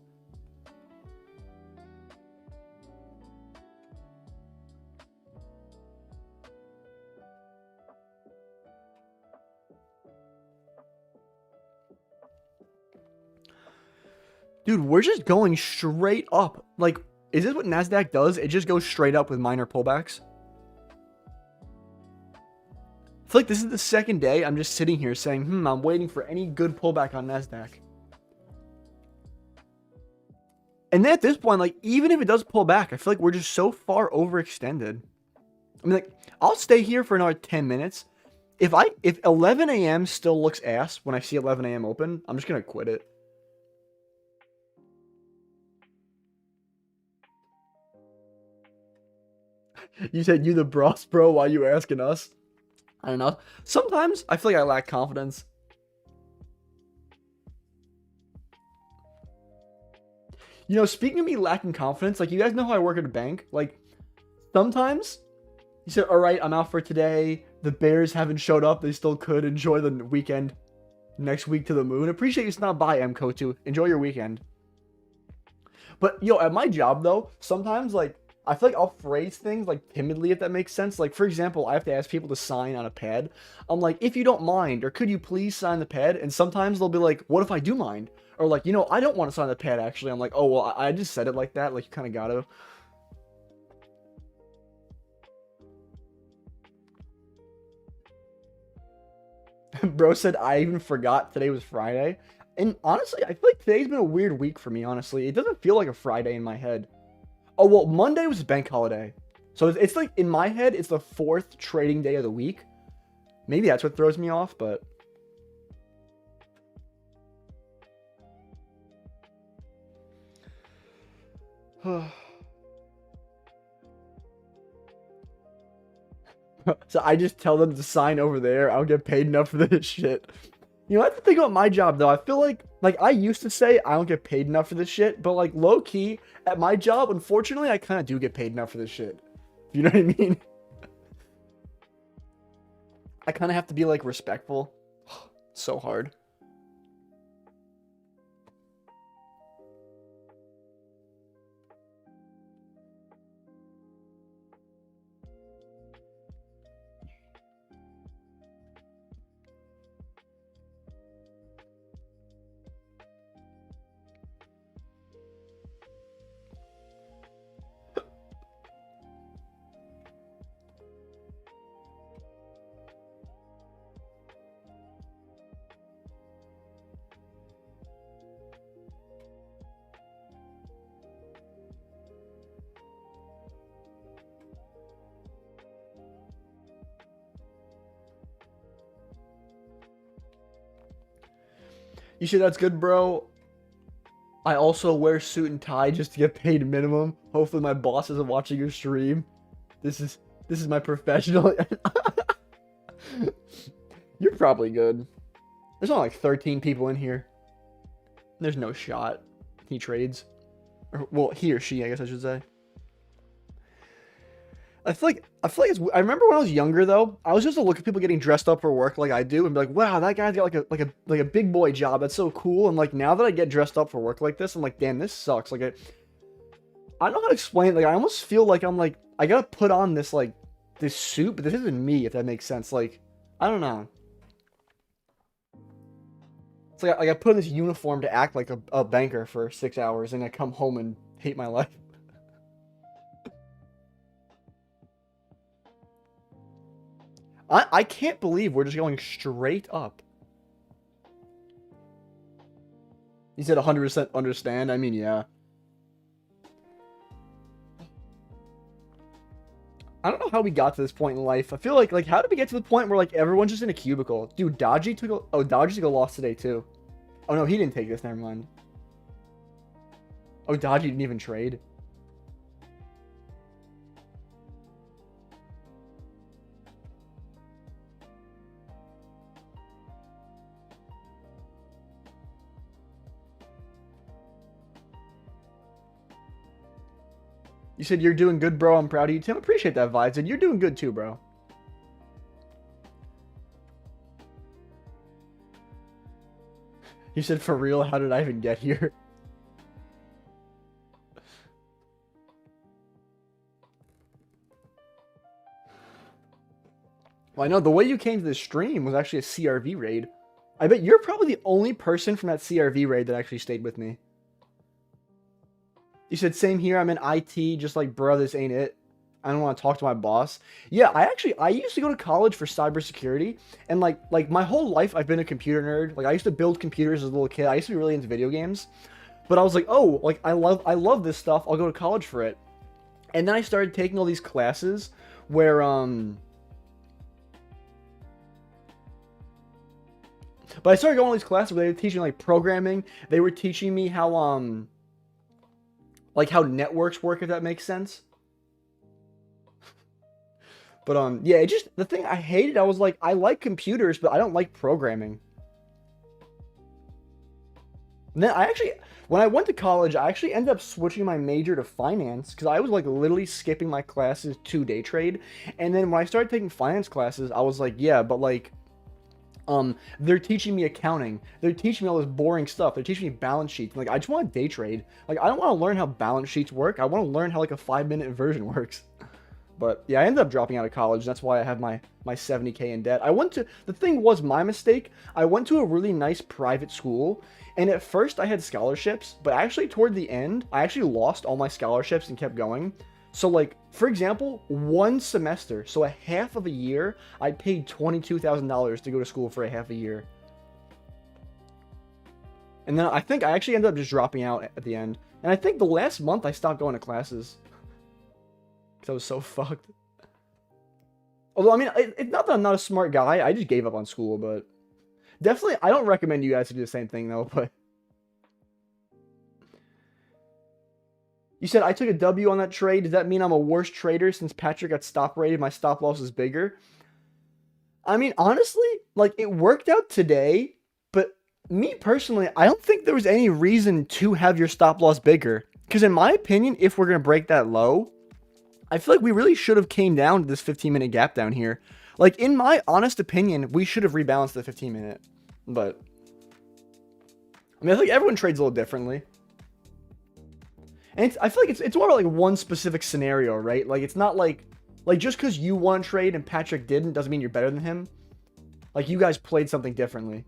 Dude, we're just going straight up. Like, is this what Nasdaq does? It just goes straight up with minor pullbacks. I feel like this is the second day I'm just sitting here saying, I'm waiting for any good pullback on Nasdaq. And then at this point, like, even if it does pull back, I feel like we're just so far overextended. I mean, like, I'll stay here for another 10 minutes. If 11 a.m. still looks ass when I see 11 a.m. open, I'm just going to quit it. You said you the bros, bro. Why you asking us? I don't know. Sometimes I feel like I lack confidence. You know, speaking of me lacking confidence, like you guys know how I work at a bank. Like sometimes you said, all right, I'm out for today. The Bears haven't showed up. They still could enjoy the weekend. Next week to the moon. Appreciate you stopping by, MCO2. Enjoy your weekend. But yo, at my job though, sometimes like I feel like I'll phrase things like timidly, if that makes sense. Like, for example, I have to ask people to sign on a pad. I'm like, if you don't mind, or could you please sign the pad? And sometimes they'll be like, what if I do mind? Or like, you know, I don't want to sign the pad, actually. I'm like, oh, well, I just said it like that. Like, you kind of got to. Bro said, I even forgot today was Friday. And honestly, I feel like today's been a weird week for me, honestly. It doesn't feel like a Friday in my head. Oh, well, Monday was a bank holiday. So it's like, in my head, it's the 4th trading day of the week. Maybe that's what throws me off, but... So I just tell them to sign over there. I don't get paid enough for this shit. You know, that's the thing about my job, though. I feel like I used to say I don't get paid enough for this shit, but, like, low-key, at my job, unfortunately, I kind of do get paid enough for this shit. You know what I mean? I kind of have to be, like, respectful. So hard. You say that's good, bro? I also wear suit and tie just to get paid minimum. Hopefully my boss isn't watching your stream. This is my professional. You're probably good. There's only like 13 people in here. There's no shot he trades. Or, well, he or she, I guess I should say. I feel like it's, I remember when I was younger though, I was just to look at people getting dressed up for work like I do and be like, wow, that guy's got like a big boy job. That's so cool. And like now that I get dressed up for work like this, I'm like, damn, this sucks. Like I don't know how to explain it. Like I almost feel like I'm like, I gotta put on this like this suit, but this isn't me, if that makes sense. Like, I don't know. It's like I put on this uniform to act like a banker for 6 hours, and I come home and hate my life. I can't believe we're just going straight up. You said 100% understand? I mean, yeah. I don't know how we got to this point in life. I feel like how did we get to the point where like everyone's just in a cubicle? Dude, Dodgy took a loss today too. Oh no, he didn't take this, never mind. Oh, Dodgy didn't even trade. You said you're doing good, bro. I'm proud of you, Tim. Appreciate that, Vibes. And you're doing good too, bro. You said, for real, how did I even get here? Well, I know the way you came to this stream was actually a CRV raid. I bet you're probably the only person from that CRV raid that actually stayed with me. You said, same here, I'm in IT, just like, bro, this ain't it. I don't want to talk to my boss. Yeah, I used to go to college for cybersecurity, and like my whole life I've been a computer nerd. Like I used to build computers as a little kid. I used to be really into video games. But I was like, oh, like I love this stuff. I'll go to college for it. And then I started taking all these classes where but I started going to all these classes where they were teaching like programming. They were teaching me how like how networks work, if that makes sense. But yeah, it just, the thing I hated, I was like, I like computers, but I don't like programming. And then when I went to college, I actually ended up switching my major to finance because I was like literally skipping my classes to day trade. And then when I started taking finance classes, I was like, yeah, but like, they're teaching me accounting. They're teaching me all this boring stuff. They're teaching me balance sheets. Like, I just want to day trade. Like, I don't want to learn how balance sheets work. I want to learn how like a 5-minute inversion works. But yeah, I ended up dropping out of college. That's why I have my 70K in debt. The thing was my mistake. I went to a really nice private school, and at first I had scholarships, but actually toward the end, I actually lost all my scholarships and kept going. So like, for example, one semester, so a half of a year, I paid $22,000 to go to school for a half a year. And then I think I actually ended up just dropping out at the end. And I think the last month I stopped going to classes. Because I was so fucked. Although, I mean, it's not that I'm not a smart guy. I just gave up on school, but... Definitely, I don't recommend you guys to do the same thing, though, but... You said I took a W on that trade. Does that mean I'm a worse trader since Patrick got stop rated? My stop loss is bigger. I mean, honestly, like, it worked out today, but me personally, I don't think there was any reason to have your stop loss bigger. Because in my opinion, if we're going to break that low... I feel like we really should have came down to this 15-minute gap down here. Like, in my honest opinion, we should have rebalanced the 15-minute. But, I mean, I think everyone trades a little differently. And I feel like it's more about, like, one specific scenario, right? Like, it's not like just because you won a trade and Patrick didn't doesn't mean you're better than him. Like, you guys played something differently.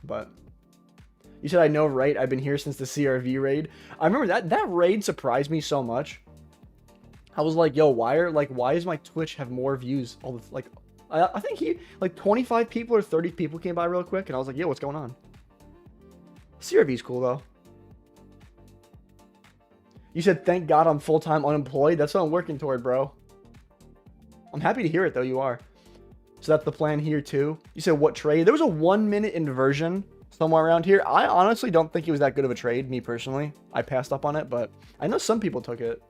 But, you said, I know, right? I've been here since the CRV raid. I remember that raid surprised me so much. I was like, yo, why does my Twitch have more views? All this, like, I think like 25 people or 30 people came by real quick, and I was like, yo, what's going on? CRV's cool, though. You said, thank God I'm full-time unemployed. That's what I'm working toward, bro. I'm happy to hear it, though, you are. So that's the plan here, too. You said, what trade? There was a 1-minute inversion somewhere around here. I honestly don't think it was that good of a trade, me personally. I passed up on it, but I know some people took it.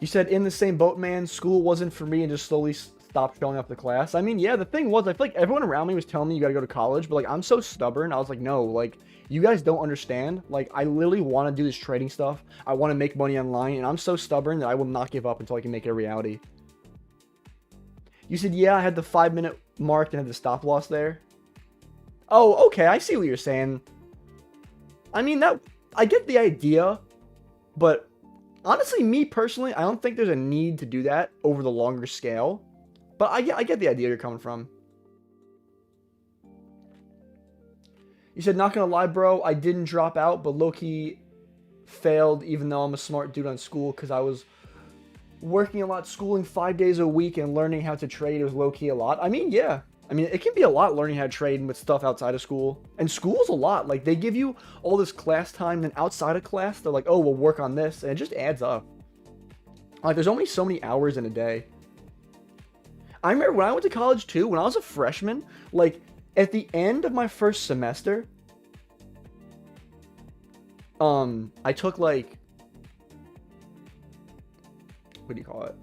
You said, in the same boat, man, school wasn't for me and just slowly stopped showing up to class. I mean, yeah, the thing was, I feel like everyone around me was telling me you gotta go to college, but like, I'm so stubborn. I was like, no, like, you guys don't understand. Like, I literally want to do this trading stuff. I want to make money online, and I'm so stubborn that I will not give up until I can make it a reality. You said, yeah, I had the 5-minute mark and had the stop loss there. Oh, okay, I see what you're saying. I mean, I get the idea, but honestly, me personally, I don't think there's a need to do that over the longer scale. But I get the idea you're coming from. You said, not gonna lie, bro, I didn't drop out, but low-key failed even though I'm a smart dude on school because I was working a lot, schooling 5 days a week and learning how to trade. It was low-key a lot. I mean, yeah. I mean, it can be a lot learning how to trade with stuff outside of school. And school's a lot. Like, they give you all this class time, then outside of class, they're like, oh, we'll work on this. And it just adds up. Like, there's only so many hours in a day. I remember when I went to college, too, when I was a freshman, like, at the end of my first semester, I took, like, what do you call it?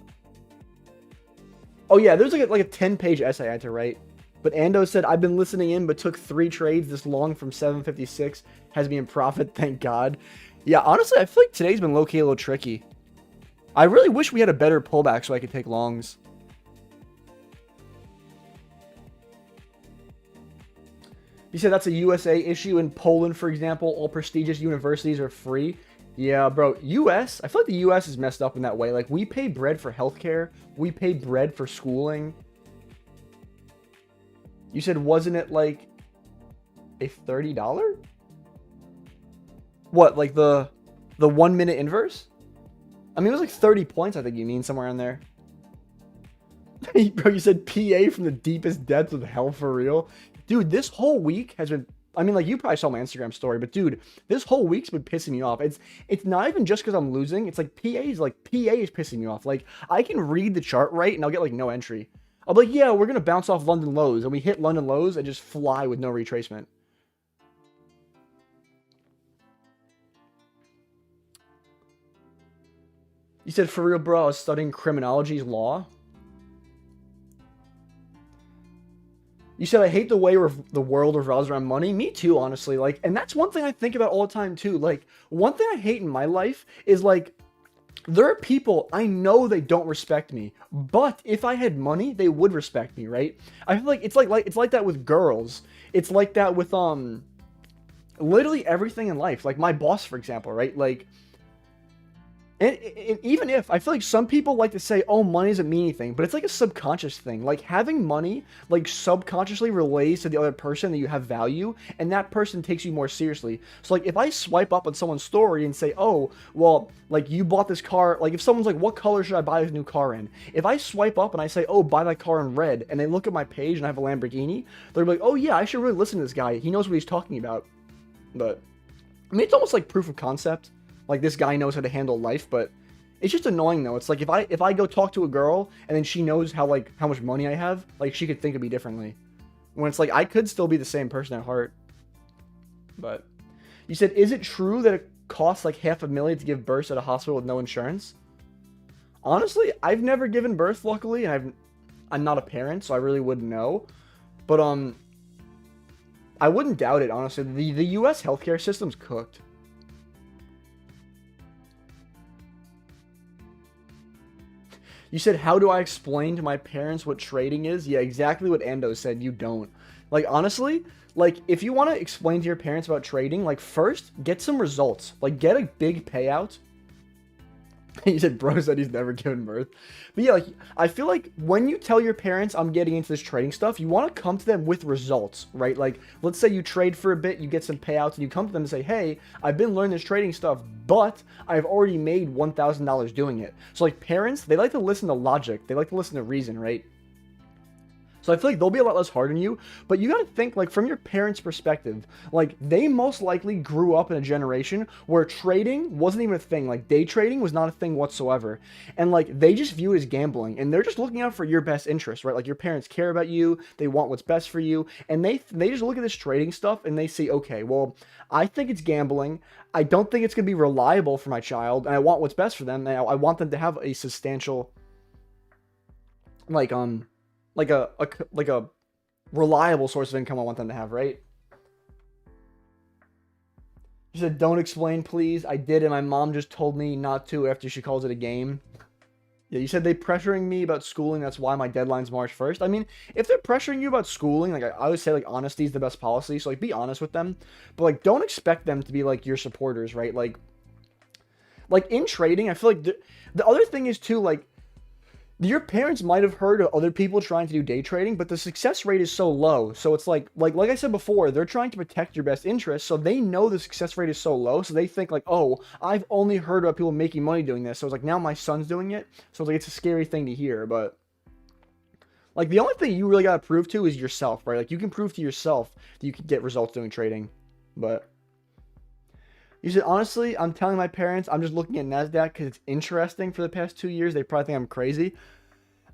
Oh, yeah, there's like a 10-page essay I had to write. But Ando said, I've been listening in, but took 3 trades this long from 756. Has me in profit, thank God. Yeah, honestly, I feel like today's been low-key a little tricky. I really wish we had a better pullback so I could take longs. You said that's a USA issue. In Poland, for example, all prestigious universities are free. Yeah, bro, US, I feel like the US is messed up in that way. Like, we pay bread for healthcare. We pay bread for schooling. You said, wasn't it like a $30? What, like the 1 minute inverse? I mean, it was like 30 points, I think you mean, somewhere in there. Bro, you said PA from the deepest depths of hell for real? Dude, this whole week has been... I mean, like, you probably saw my Instagram story, but dude, this whole week's been pissing me off. It's not even just because I'm losing. It's like PA is pissing me off. Like, I can read the chart right, and I'll get, like, no entry. I'll be like, yeah, we're going to bounce off London lows, and we hit London lows and just fly with no retracement. You said, for real, bro, I was studying criminology's law. You said, I hate the way the world revolves around money. Me too, honestly. Like, and that's one thing I think about all the time, too. Like, one thing I hate in my life is, like, there are people, I know they don't respect me, but if I had money, they would respect me, right? I feel like it's like that with girls. It's like that with, literally everything in life. Like, my boss, for example, right? Like, and even if, I feel like some people like to say, oh, money doesn't mean anything, but it's like a subconscious thing. Like, having money, like, subconsciously relays to the other person that you have value, and that person takes you more seriously. So, like, if I swipe up on someone's story and say, oh, well, like, you bought this car, like, if someone's like, what color should I buy this new car in? If I swipe up and I say, oh, buy that car in red, and they look at my page and I have a Lamborghini, they're like, oh, yeah, I should really listen to this guy. He knows what he's talking about. But, I mean, it's almost like proof of concept. Like, this guy knows how to handle life, but it's just annoying, though. It's like, if I go talk to a girl, and then she knows how much money I have, like, she could think of me differently. When it's like, I could still be the same person at heart. But, you said, is it true that it costs, like, $500,000 to give birth at a hospital with no insurance? Honestly, I've never given birth, luckily, and I'm not a parent, so I really wouldn't know. But, I wouldn't doubt it, honestly. The U.S. healthcare system's cooked. You said, how do I explain to my parents what trading is? Yeah, exactly what Ando said. You don't. Like, honestly, like, if you want to explain to your parents about trading, like, first, get some results. Like, get a big payout. He said, bro said he's never given birth. But yeah, like, I feel like when you tell your parents I'm getting into this trading stuff, you want to come to them with results, right? Like, let's say you trade for a bit, you get some payouts, and you come to them and say, hey, I've been learning this trading stuff, but I've already made $1,000 doing it. So, like, parents, they like to listen to logic. They like to listen to reason, right? So I feel like they'll be a lot less hard on you, but you gotta think, like, from your parents' perspective, like, they most likely grew up in a generation where trading wasn't even a thing. Like, day trading was not a thing whatsoever. And, like, they just view it as gambling, and they're just looking out for your best interest, right? Like, your parents care about you, they want what's best for you, and they just look at this trading stuff, and they see, okay, well, I think it's gambling, I don't think it's gonna be reliable for my child, and I want what's best for them, and I want them to have a substantial, like a reliable source of income I want them to have, right? You said, don't explain, please. I did, and my mom just told me not to after she calls it a game. Yeah, you said they pressuring me about schooling. That's why my deadline's March 1st. I mean, if they're pressuring you about schooling, like, I always say, like, honesty is the best policy. So, like, be honest with them. But, like, don't expect them to be, like, your supporters, right? Like in trading, I feel like the other thing is, too, like, Your parents might have heard of other people trying to do day trading, but the success rate is so low. So it's like I said before, they're trying to protect your best interest, so they know the success rate is so low, so they think like, oh, I've only heard about people making money doing this. So it's like now my son's doing it. So it's like it's a scary thing to hear, but like the only thing you really gotta prove to is yourself, right? Like you can prove to yourself that you can get results doing trading. But you said, honestly, I'm telling my parents I'm just looking at Nasdaq because it's interesting for the past 2 years. They probably think I'm crazy.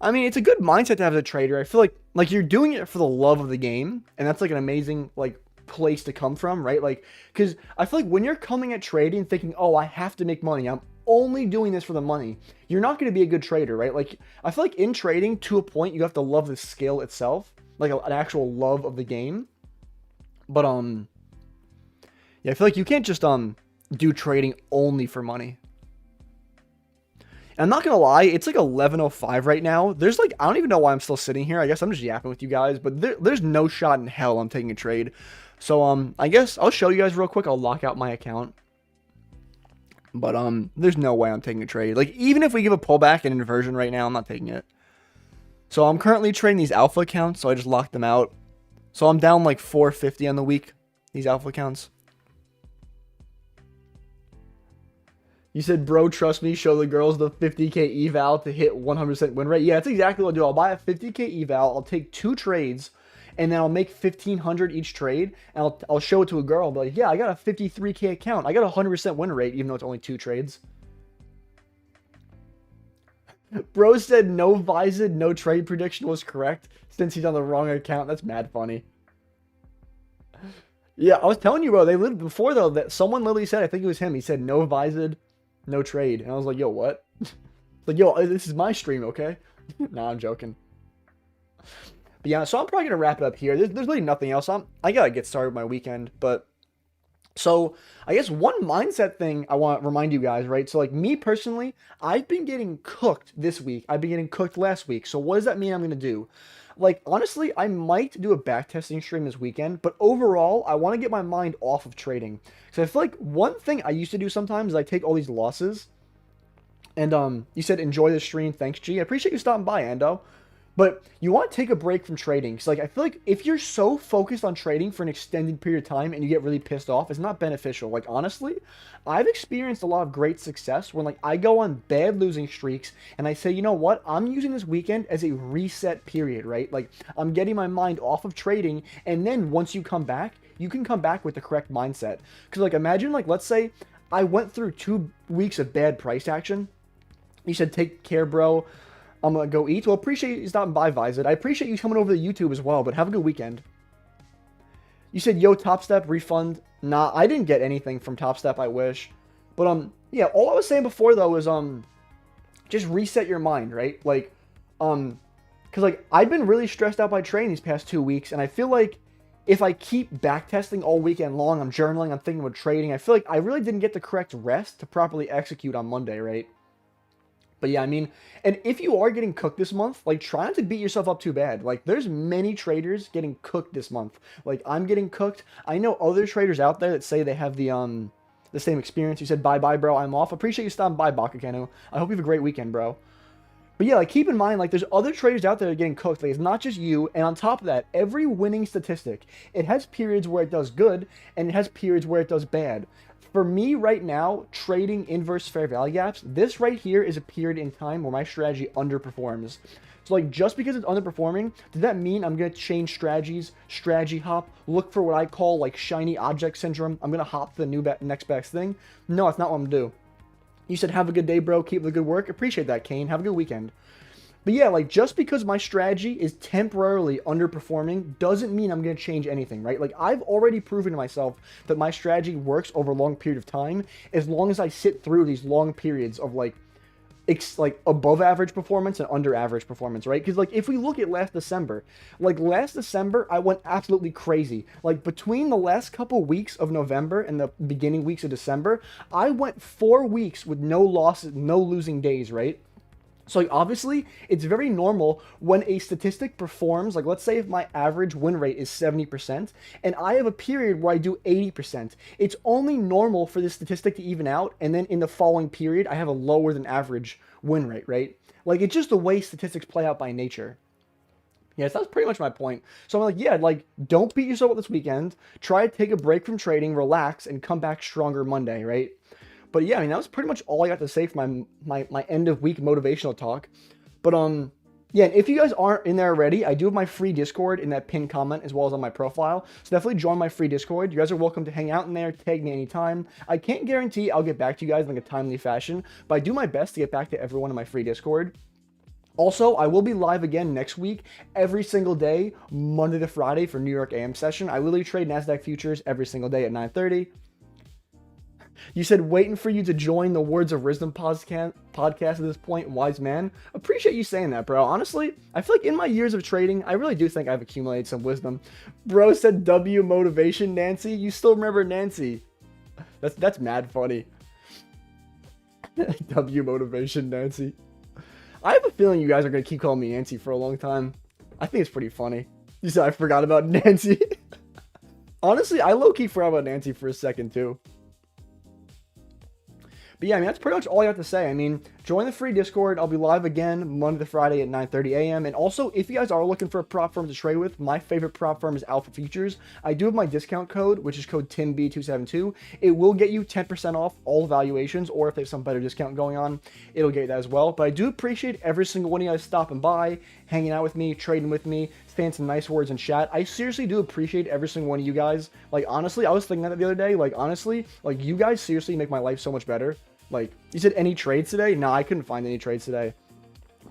I mean, it's a good mindset to have as a trader. I feel like you're doing it for the love of the game, and that's like an amazing like place to come from, right? Like, because I feel like when you're coming at trading thinking, oh, I have to make money, I'm only doing this for the money, you're not going to be a good trader, right? Like, I feel like in trading, to a point, you have to love the skill itself, like an actual love of the game. But yeah, I feel like you can't just do trading only for money. And I'm not gonna lie, it's like 11:05 right now. There's like, I don't even know why I'm still sitting here. I guess I'm just yapping with you guys, but there's no shot in hell I'm taking a trade. So I guess I'll show you guys real quick. I'll lock out my account. But there's no way I'm taking a trade. Like, even if we give a pullback and inversion right now, I'm not taking it. So I'm currently trading these alpha accounts, so I just locked them out. So I'm down like 450 on the week, these alpha accounts. You said, bro, trust me, show the girls the 50K eval to hit 100% win rate. Yeah, that's exactly what I'll do. I'll buy a 50K eval, I'll take 2 trades, and then I'll make 1,500 each trade, and I'll show it to a girl. I'll be like, yeah, I got a 53K account. I got a 100% win rate, even though it's only 2 trades. Bro said no Vised, no trade prediction was correct since he's on the wrong account. That's mad funny. Yeah, I was telling you, bro, they lived before, though, that someone literally said, I think it was him, he said no Vised, no trade. And I was like, yo, what? Like, yo, this is my stream, okay? Nah, I'm joking. But yeah, so I'm probably going to wrap it up here. There's really nothing else. I got to get started with my weekend. But so I guess one mindset thing I want to remind you guys, right? So like me personally, I've been getting cooked this week. I've been getting cooked last week. So what does that mean I'm going to do? Like, honestly, I might do a backtesting stream this weekend, but overall, I want to get my mind off of trading. So I feel like one thing I used to do sometimes is I take all these losses, and you said enjoy the stream. Thanks, G. I appreciate you stopping by, Ando. But you want to take a break from trading. So like, I feel like if you're so focused on trading for an extended period of time and you get really pissed off, it's not beneficial. Like, honestly, I've experienced a lot of great success when like I go on bad losing streaks and I say, you know what, I'm using this weekend as a reset period, right? Like, I'm getting my mind off of trading, and then once you come back, you can come back with the correct mindset. Because like, imagine like, let's say I went through 2 weeks of bad price action. You said, take care, bro. I'm going to go eat. Well, appreciate you stopping by, Vised. I appreciate you coming over to YouTube as well, but have a good weekend. You said, yo, Top Step, refund. Nah, I didn't get anything from Top Step, I wish. But, yeah, all I was saying before, though, is, just reset your mind, right? Like, because, like, I've been really stressed out by trading these past 2 weeks, and I feel like if I keep backtesting all weekend long, I'm journaling, I'm thinking about trading, I feel like I really didn't get the correct rest to properly execute on Monday, right? But yeah, I mean, and if you are getting cooked this month, like, try not to beat yourself up too bad. Like, there's many traders getting cooked this month. Like, I'm getting cooked. I know other traders out there that say they have the same experience. You said, bye-bye, bro, I'm off. Appreciate you stopping by, Bakakenu. I hope you have a great weekend, bro. But yeah, like, keep in mind, like, there's other traders out there that are getting cooked. Like, it's not just you. And on top of that, every winning statistic, it has periods where it does good, and it has periods where it does bad. For me right now, trading inverse fair value gaps, this right here is a period in time where my strategy underperforms. So like, just because it's underperforming, does that mean I'm going to change strategies, strategy hop, look for what I call like shiny object syndrome? I'm going to hop to the next best thing? No, that's not what I'm going to do. You said, have a good day, bro. Keep the good work. Appreciate that, Kane. Have a good weekend. But yeah, like, just because my strategy is temporarily underperforming doesn't mean I'm going to change anything, right? Like, I've already proven to myself that my strategy works over a long period of time as long as I sit through these long periods of, like above average performance and under average performance, right? Because, like, if we look at last December, I went absolutely crazy. Like, between the last couple weeks of November and the beginning weeks of December, I went 4 weeks with no losses, no losing days, right? So like, obviously, it's very normal when a statistic performs, like, let's say if my average win rate is 70% and I have a period where I do 80%, it's only normal for this statistic to even out, and then in the following period, I have a lower than average win rate, right? Like, it's just the way statistics play out by nature. Yes, that's pretty much my point. So I'm like, yeah, like, don't beat yourself up this weekend. Try to take a break from trading, relax, and come back stronger Monday, right? But yeah, I mean, that was pretty much all I got to say for my end of week motivational talk. But yeah, and if you guys aren't in there already, I do have my free Discord in that pinned comment as well as on my profile. So definitely join my free Discord. You guys are welcome to hang out in there, tag me anytime. I can't guarantee I'll get back to you guys in like a timely fashion, but I do my best to get back to everyone in my free Discord. Also, I will be live again next week, every single day, Monday to Friday for New York AM session. I literally trade Nasdaq futures every single day at 9:30. You said waiting for you to join the Words of Wisdom podcast at this point, wise man. Appreciate you saying that, bro. Honestly, I feel like in my years of trading, I really do think I've accumulated some wisdom. Bro said W motivation, Nancy. You still remember Nancy? That's mad funny. W motivation, Nancy. I have a feeling you guys are gonna keep calling me Nancy for a long time. I think it's pretty funny. You said I forgot about Nancy. Honestly, I low-key forgot about Nancy for a second too. But yeah, I mean, that's pretty much all I have to say. I mean, join the free Discord. I'll be live again Monday to Friday at 9:30 a.m. And also, if you guys are looking for a prop firm to trade with, my favorite prop firm is Alpha Futures. I do have my discount code, which is code TIMB272. It will get you 10% off all valuations, or if there's some better discount going on, it'll get you that as well. But I do appreciate every single one of you guys stopping by, hanging out with me, trading with me, saying some nice words in chat. I seriously do appreciate every single one of you guys. Like, honestly, I was thinking that the other day. Like, honestly, like, you guys seriously make my life so much better. Like, you said any trades today? No, I couldn't find any trades today.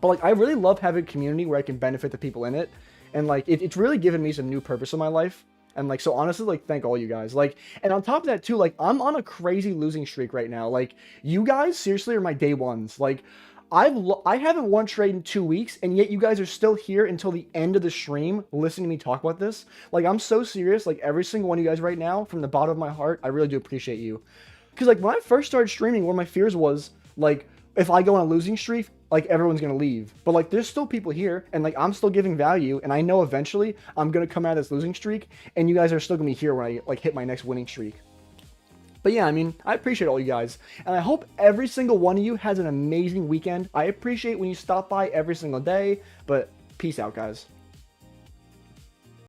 But, like, I really love having a community where I can benefit the people in it. And, like, it's really given me some new purpose in my life. And, like, so honestly, like, thank all you guys. Like, and on top of that, too, like, I'm on a crazy losing streak right now. Like, you guys seriously are my day ones. Like, I haven't won trade in 2 weeks, and yet you guys are still here until the end of the stream listening to me talk about this. Like, I'm so serious. Like, every single one of you guys right now, from the bottom of my heart, I really do appreciate you. Because, like, when I first started streaming, one of my fears was, like, if I go on a losing streak, like, everyone's going to leave. But, like, there's still people here, and, like, I'm still giving value, and I know eventually I'm going to come out of this losing streak, and you guys are still going to be here when I, like, hit my next winning streak. But yeah, I mean, I appreciate all you guys, and I hope every single one of you has an amazing weekend. I appreciate when you stop by every single day, but peace out, guys.